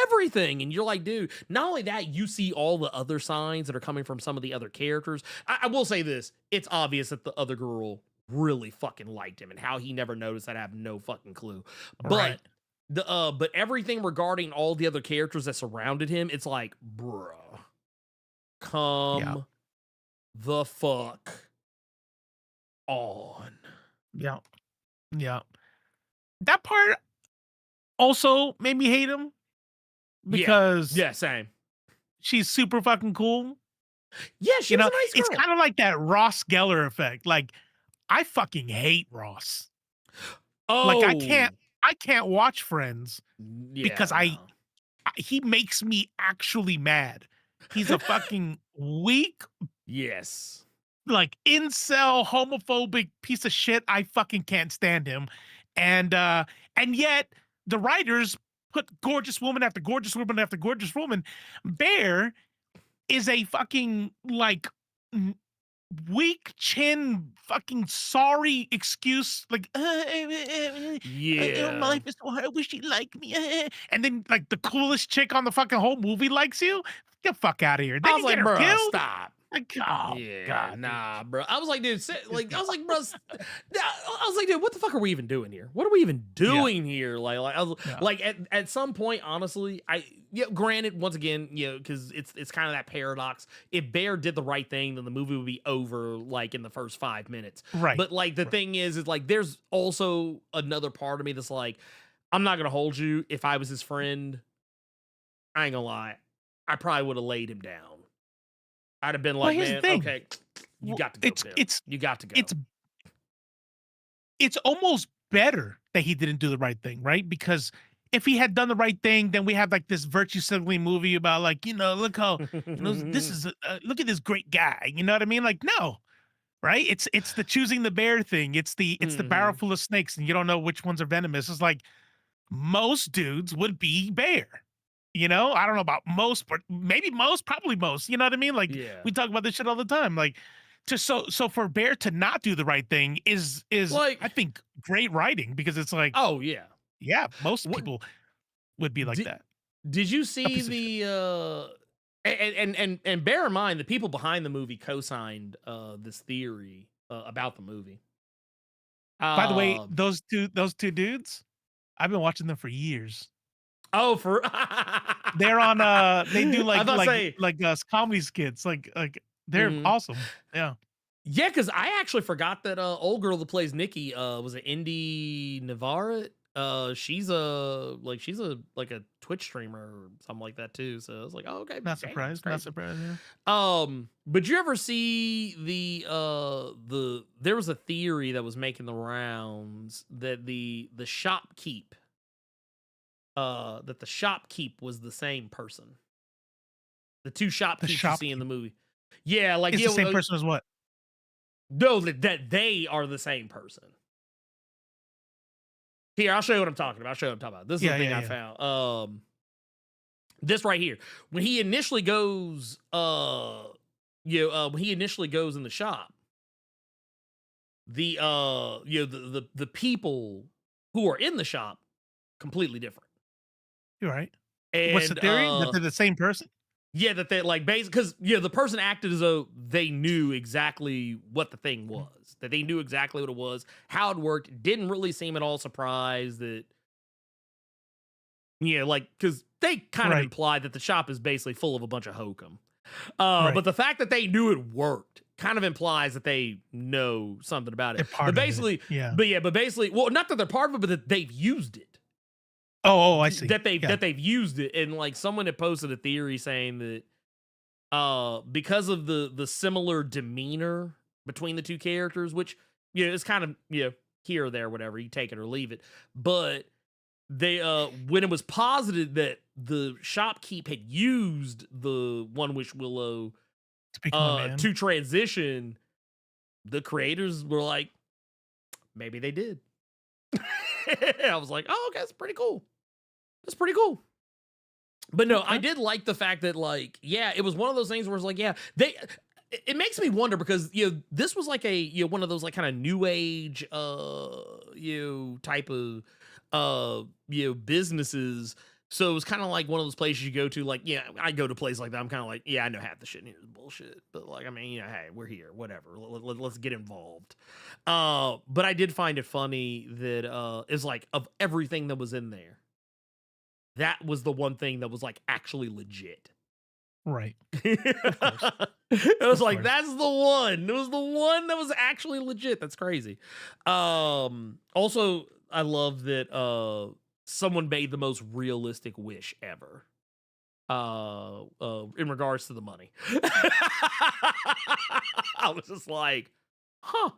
everything, and you're like, dude. Not only that, you see all the other signs that are coming from some of the other characters. I will say this: it's obvious that the other girl really fucking liked him, and how he never noticed that I have no fucking clue. Right. But but everything regarding all the other characters that surrounded him, it's like, bruh, come the fuck on. Yeah. That part also made me hate him because yeah, same. she's super fucking cool. Yeah, she was a nice girl. It's kind of like that Ross Geller effect. Like, I fucking hate Ross. Oh, Like I can't watch Friends because he makes me actually mad. He's a fucking weak, yes, like incel, homophobic piece of shit. I fucking can't stand him. And yet the writers put gorgeous woman after gorgeous woman after gorgeous woman. Bear is a fucking like weak chin fucking sorry excuse, like my life is so hard, I wish he liked me, and then like the coolest chick on the fucking whole movie likes you. Get the fuck out of here. Then I was like, bro, stop. Like, oh, yeah, God, nah, bro. I was like, dude, dude, what the fuck are we even doing here? What are we even doing here? Like at some point, honestly, granted, once again, because it's kind of that paradox. If Bear did the right thing, then the movie would be over like in the first 5 minutes. Right. But like the thing is like there's also another part of me that's like, I'm not gonna hold you. If I was his friend, I ain't gonna lie, I probably would have laid him down. I'd have been like, man, okay, you got to go. You got to go. It's almost better that he didn't do the right thing, right? Because if he had done the right thing, then we have like this virtue signaling movie about like, look how this is look at this great guy. You know what I mean? Like, no, right? It's the choosing the bear thing. It's the barrel full of snakes, and you don't know which ones are venomous. It's like most dudes would be Bear. I don't know about most, but maybe most, probably most. You know what I mean? Like we talk about this shit all the time. Like, so for Bear to not do the right thing is like, I think, great writing, because it's like, oh yeah, most people would be like that. Did you see the And bear in mind, the people behind the movie co-signed this theory about the movie. By the way, those two dudes, I've been watching them for years. Oh, for They're on they do comedy skits. Like they're awesome. Yeah. Yeah, because I actually forgot that old girl that plays Nikki was it Indy Navarre? She's a Twitch streamer or something like that too. So I was like, oh, okay. Not surprised. Not surprised. Yeah. But you ever see there was a theory that was making the rounds that the shopkeep was the same person. The two shopkeepers you see in the movie. Yeah, like it's the same person as what? No, that they are the same person. Here, I'll show you what I'm talking about. This is the thing I found. This right here. When he initially goes, when he initially goes in the shop, the people who are in the shop completely different. You're right. And, what's the theory? That they're the same person? Yeah, that they like basically because the person acted as though they knew exactly what the thing was. That they knew exactly what it was, how it worked. Didn't really seem at all surprised that like because they kind of implied that the shop is basically full of a bunch of hokum. But the fact that they knew it worked kind of implies that they know something about it. But basically, well, not that they're part of it, but that they've used it. Oh, I see. That they've used it, and like someone had posted a theory saying that because of the similar demeanor between the two characters, which it's kind of here or there, whatever, you take it or leave it, but they when it was posited that the shopkeep had used the One Wish Willow to transition, the creators were like, maybe they did. I was like, oh, okay, that's pretty cool. That's pretty cool. But no, I did like the fact that it was one of those things where it's like, it makes me wonder because this was like a one of those like kind of new age type of businesses. So it was kind of like one of those places you go to, like, I go to places like that. I'm kind of like, I know half the shit in here is bullshit. But like, I mean, hey, we're here, whatever. Let's get involved. But I did find it funny that it's like of everything that was in there, that was the one thing that was like actually legit. Right. Of course. It was like, that's the one. It was the one that was actually legit. That's crazy. Also, I love that someone made the most realistic wish ever. In regards to the money. I was just like, huh.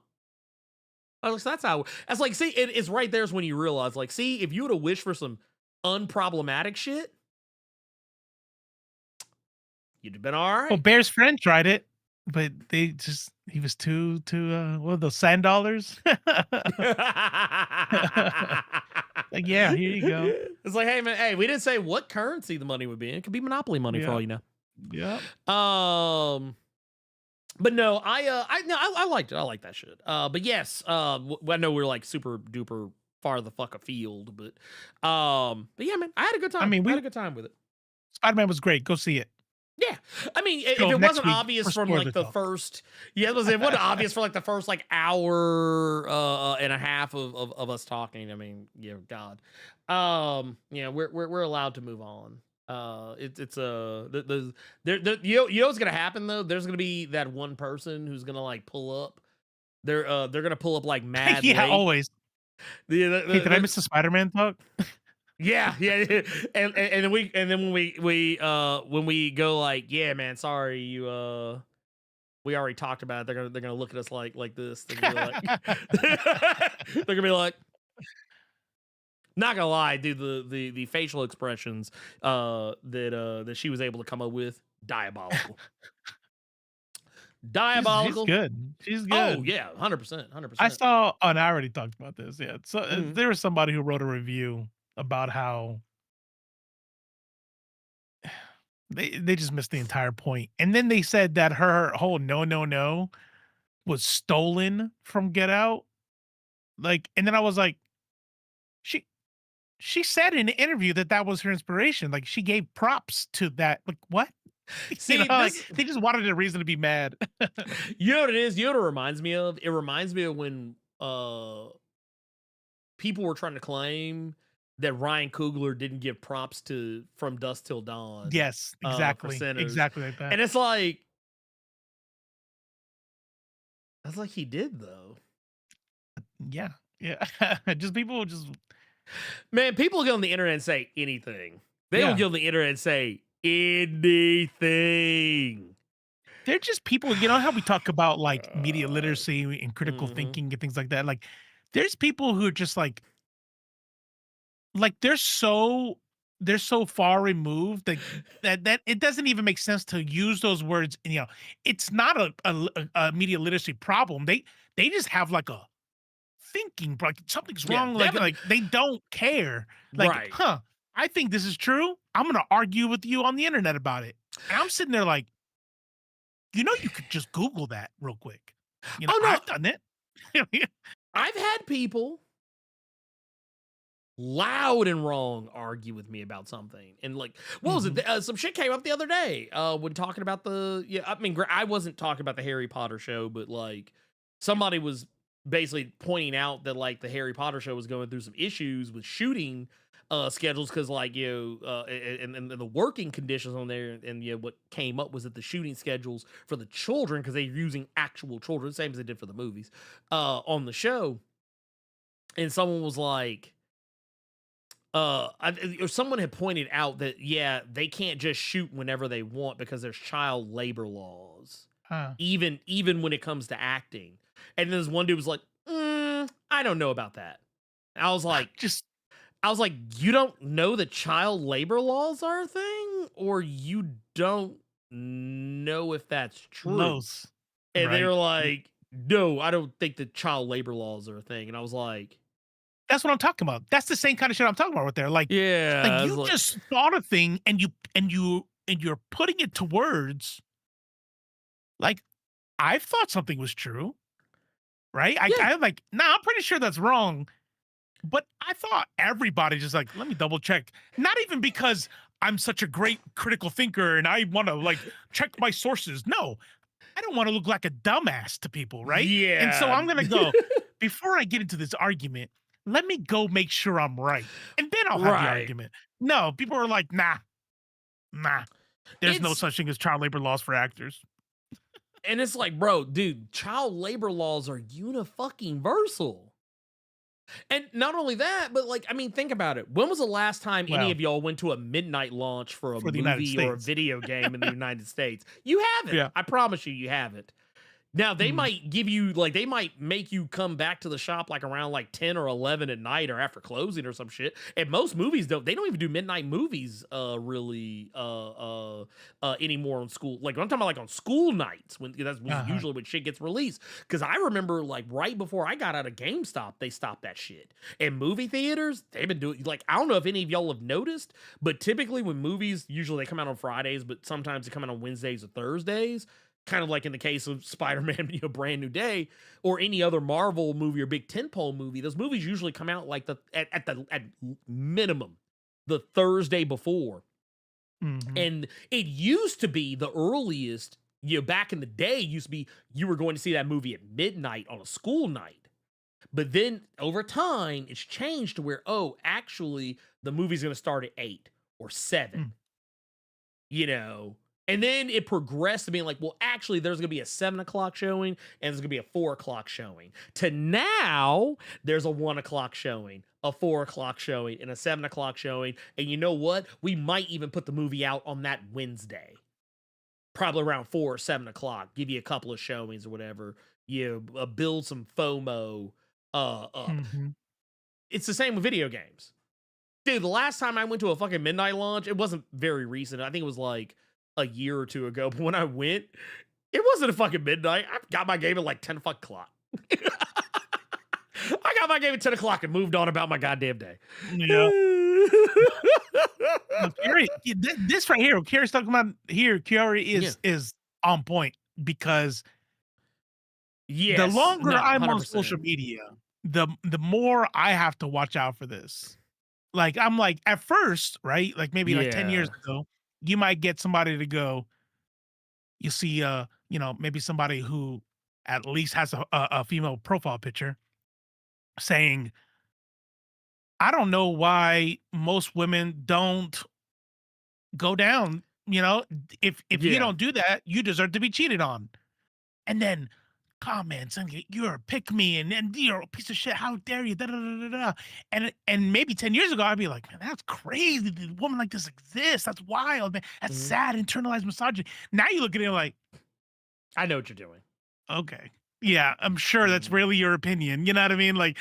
I was like, that's how it's like, see, it's right there's when you realize, like, see, if you would have wished for some unproblematic shit, you'd have been all right. Well, Bear's friend tried it, but he was too what are those sand dollars? Like, yeah, here you go. It's like, hey man, hey, we didn't say what currency the money would be in. It could be monopoly money for all you know. Yeah. But no, I liked it. I like that shit. But yes, I know we're like super duper far the fuck afield, but yeah, man, I had a good time. I mean, I had a good time with it. Spider-Man was great. Go see it. Yeah, I mean, if it wasn't obvious from like the first, it wasn't obvious for like the first like hour and a half of us talking. I mean, God, we're allowed to move on. It's you know what's gonna happen though? There's gonna be that one person who's gonna like pull up. They're gonna pull up like mad. Yeah, late. always. Hey, did I miss the Spider-Man talk? Yeah, and then when we go like, yeah, man, sorry, we already talked about it. They're gonna look at us like this. They're gonna be like, they're gonna be like, not gonna lie, dude, the facial expressions that she was able to come up with, diabolical. Diabolical. She's good. She's good. Oh yeah, 100%. I saw, and I already talked about this. Yeah, so there was somebody who wrote a review about how they just missed the entire point. And then they said that her whole no was stolen from Get Out. Like, and then I was like, she said in an interview that was her inspiration. Like, she gave props to that. Like, what? See, like, this, they just wanted a reason to be mad. you know what it is? You know what it reminds me of? It reminds me of when people were trying to claim that Ryan Coogler didn't give props to From Dusk Till Dawn. Yes, For exactly. Sinners. Exactly like that. And it's like, that's like he did though. Yeah. Yeah. Just people just Man, people get on the internet and say anything. They Yeah. don't get on the internet and say anything. they're just people, you know how we talk about like media literacy and critical Mhm. thinking and things like that. Like there's people who are just like they're so far removed that it doesn't even make sense to use those words. You know, it's not a media literacy problem. They just have like a thinking like something's Yeah, wrong. they have Like they don't care. Like, Right. I think this is true. I'm gonna argue with you on the internet about it. And I'm sitting there like, you know, you could just Google that real quick. You know, Oh, no. I've done it. I've had people loud and wrong argue with me about something. And like, what was it? Some shit came up the other day when talking about I mean, I wasn't talking about the Harry Potter show, but like somebody was basically pointing out that like the Harry Potter show was going through some issues with shooting schedules because like and the working conditions on there, and what came up was that the shooting schedules for the children, because they're using actual children, same as they did for the movies on the show. And someone was like, or someone had pointed out that they can't just shoot whenever they want because there's child labor laws, even when it comes to acting. And then this one dude was like, I don't know about that. I was like, you don't know that child labor laws are a thing, or you don't know if that's true. Knows, and right? they were like, no, I don't think that child labor laws are a thing. And I was like, that's what I'm talking about. That's the same kind of shit I'm talking about right there. Like, yeah, you just thought a thing and you're putting it to words. Like, I thought something was true, right? I'm like, nah, I'm pretty sure that's wrong. But I thought everybody just like, let me double check. Not even because I'm such a great critical thinker and I want to like check my sources. No, I don't want to look like a dumbass to people, right? Yeah. And so I'm gonna go, before I get into this argument, let me go make sure I'm right. And then I'll have the argument. No, people are like, nah. There's no such thing as child labor laws for actors. And it's like, bro, dude, child labor laws are unifucking-versal. And not only that, but like, I mean, think about it. When was the last time any of y'all went to a midnight launch for a movie or a video game in the United States? You haven't. Yeah. I promise you haven't. Now they might give you like, they might make you come back to the shop like around like 10 or 11 at night or after closing or some shit. And most movies they don't even do midnight movies really anymore on school. Like I'm talking about like on school nights when that's usually when shit gets released. Cause I remember like right before I got out of GameStop, they stopped that shit. And movie theaters, they've been doing like, I don't know if any of y'all have noticed, but typically when movies, usually they come out on Fridays, but sometimes they come out on Wednesdays or Thursdays. Kind of like in the case of Spider-Man, Brand New Day, or any other Marvel movie or big tentpole movie, those movies usually come out like at minimum the Thursday before. And it used to be the earliest, back in the day, used to be you were going to see that movie at midnight on a school night. But then over time, it's changed to where, actually, the movie's going to start at 8 or 7. And then it progressed to being like, well, actually, there's going to be a 7 o'clock showing and there's going to be a 4 o'clock showing. To now, there's a 1 o'clock showing, a 4 o'clock showing, and a 7 o'clock showing. And you know what? We might even put the movie out on that Wednesday. Probably around 4 or 7 o'clock. Give you a couple of showings or whatever. Build some FOMO up. It's the same with video games. Dude, the last time I went to a fucking midnight launch, it wasn't very recent. I think it was like a year or two ago, but when I went, it wasn't a fucking midnight. I got my game at like 10 o'clock. I got my game at 10 o'clock and moved on about my goddamn day. Yeah. This right here, what Carrie's talking about here, Carrie is on point because the longer I'm on social media, the more I have to watch out for this. Like, I'm like, at first, right? Like maybe like 10 years ago, you might get somebody to go, you see, maybe somebody who at least has a female profile picture saying, I don't know why most women don't go down. If you Yeah. don't do that, you deserve to be cheated on. And then comments and you're a pick me and then you're a piece of shit. How dare you? Da, da, da, da, da. And maybe 10 years ago, I'd be like, man, that's crazy. That a woman like this exists. That's wild, man. That's Mhm. sad, internalized misogyny. Now you look at it like, I know what you're doing. okay. Yeah, I'm sure that's Mhm. really your opinion. You know what I mean? Like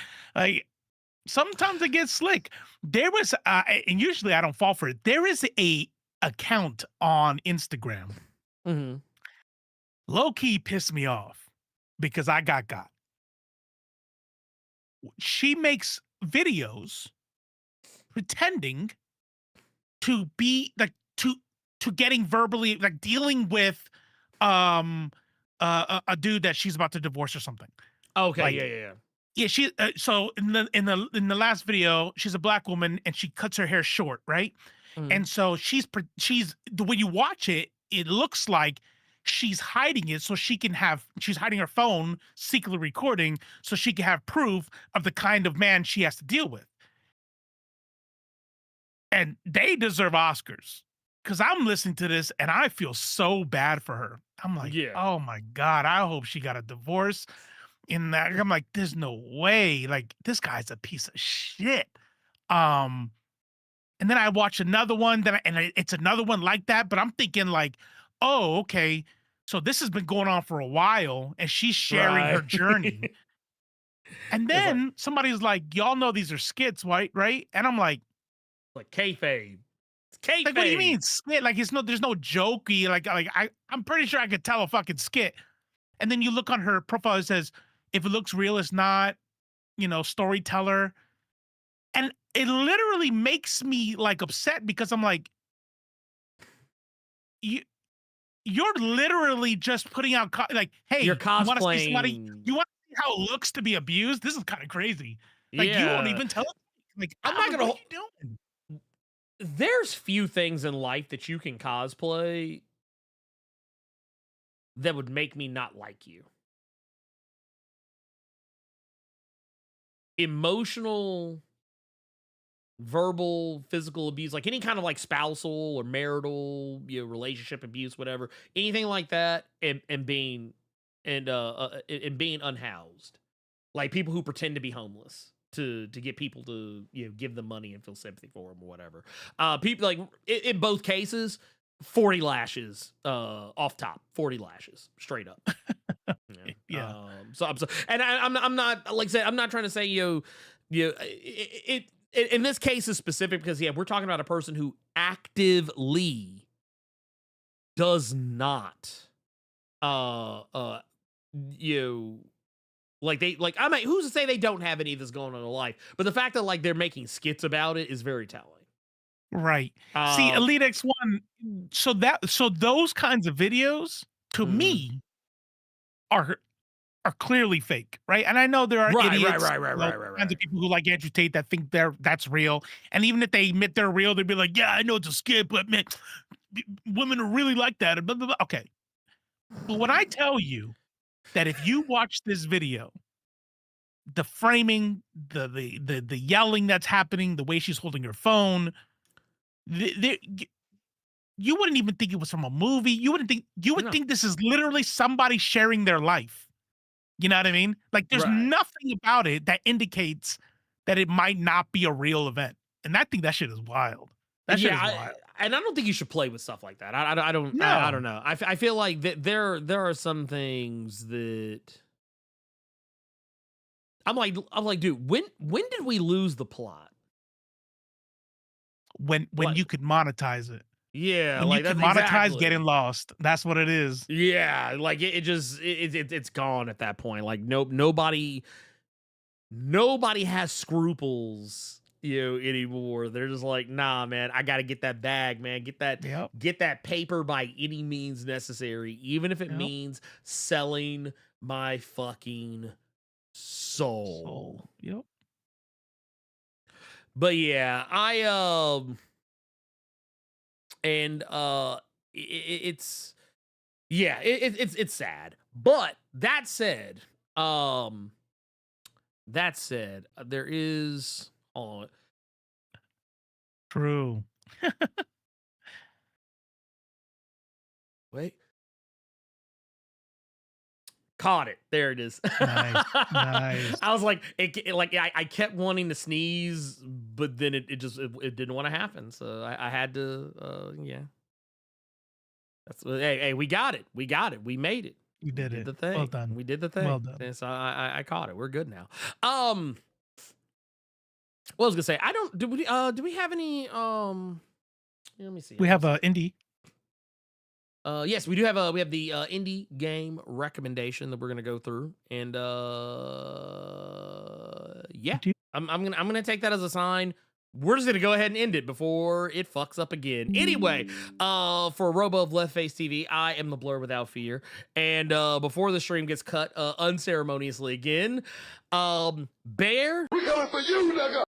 sometimes it gets slick. There was and usually I don't fall for it. There is a account on Instagram. Mhm. Low key pissed me off because I got. She makes videos pretending to be like to getting verbally like dealing with a dude that she's about to divorce or something. Okay, Like, yeah. yeah, she so in the last video, she's a black woman and she cuts her hair short, right? Mhm. And so she's the way you watch it, it looks like she's hiding it so she's hiding her phone, secretly recording so she can have proof of the kind of man she has to deal with. And they deserve Oscars because I'm listening to this and I feel so bad for her. I'm like, Yeah. oh my God, I hope she got a divorce in that. I'm like, there's no way. Like, this guy's a piece of shit. Um, and then I watch another one it's another one like that, but I'm thinking like, oh, okay. So this has been going on for a while and she's sharing her Right. journey. And It's then somebody's like, y'all know these are skits, right? Right. And I'm like kayfabe. It's like, what do you kayfabe. mean skit? Like there's no jokey. I'm pretty sure I could tell a fucking skit. And then you look on her profile, it says, if it looks real, it's not, storyteller. And it literally makes me like upset because I'm like, you you're literally just putting out like, You're hey, you want to see somebody, cosplaying. you want to see how it looks to be abused? This is kind of crazy. Like you won't Yeah. even tell it. Like I'm I'm not like, gonna. what are you doing? There's few things in life that you can cosplay that would make me not like you. Emotional, verbal, physical abuse, like any kind of like spousal or marital, relationship abuse, whatever, anything like that, and being and being unhoused, like people who pretend to be homeless to get people to give them money and feel sympathy for them or whatever. People like in both cases, 40 lashes off top, 40 lashes straight up. Yeah. Yeah. And I'm not like I said, I'm not trying to say in this case is specific because we're talking about a person who actively does not you know, I mean, who's to say they don't have any of this going on in life? But the fact that like they're making skits about it is very telling. Right. See, Um, Elite X1, so those kinds of videos to mhm. me are clearly fake, right? And I know there are Right, right, idiots, right, right, right, right, kinds of right. people who like Andrew Tate that think that's real. And even if they admit they're real, they'd be like, yeah, I know it's a skit, but man, women are really like that. And blah, blah, blah. Okay. But when I tell you that if you watch this video, the framing, the yelling that's happening, the way she's holding her phone, you wouldn't even think it was from a movie. You would No. think this is literally somebody sharing their life. You know what I mean? Like there's Right. nothing about it that indicates that it might not be a real event. And I think that shit is wild. That shit Yeah, is wild. and I don't think you should play with stuff like that. I don't. I No. don't know. I feel like that there are some things that I'm like, dude, when did we lose the plot? When Like, you could monetize it. yeah, When you like can that's monetize exactly. getting lost. That's what it is. Yeah, like it just it's gone at that point. Like nobody has scruples, anymore. They're just like, nah, man, I gotta get that bag, man. Yep. Get that paper by any means necessary, even if it Yep. means selling my fucking soul. So, yep. But yeah, I and it's Yeah, it's sad. But that said, there is True. wait. Caught it. There it is. Nice. Nice. I was like, I kept wanting to sneeze, but then it didn't want to happen. So I had to, yeah. That's hey, we got it. We got it. We made it. You did We it. the thing. Well done. We did the thing. Well done. And so I caught it. We're good now. What I was gonna say, do we have any let me see. We have indie. Yes, we do have we have the indie game recommendation that we're gonna go through, and yeah, I'm gonna take that as a sign. We're just gonna go ahead and end it before it fucks up again. Anyway, for Robo of Left Face TV, I am the Blerd Without Fear, and before the stream gets cut unceremoniously again, Bear, We coming for you, nigga.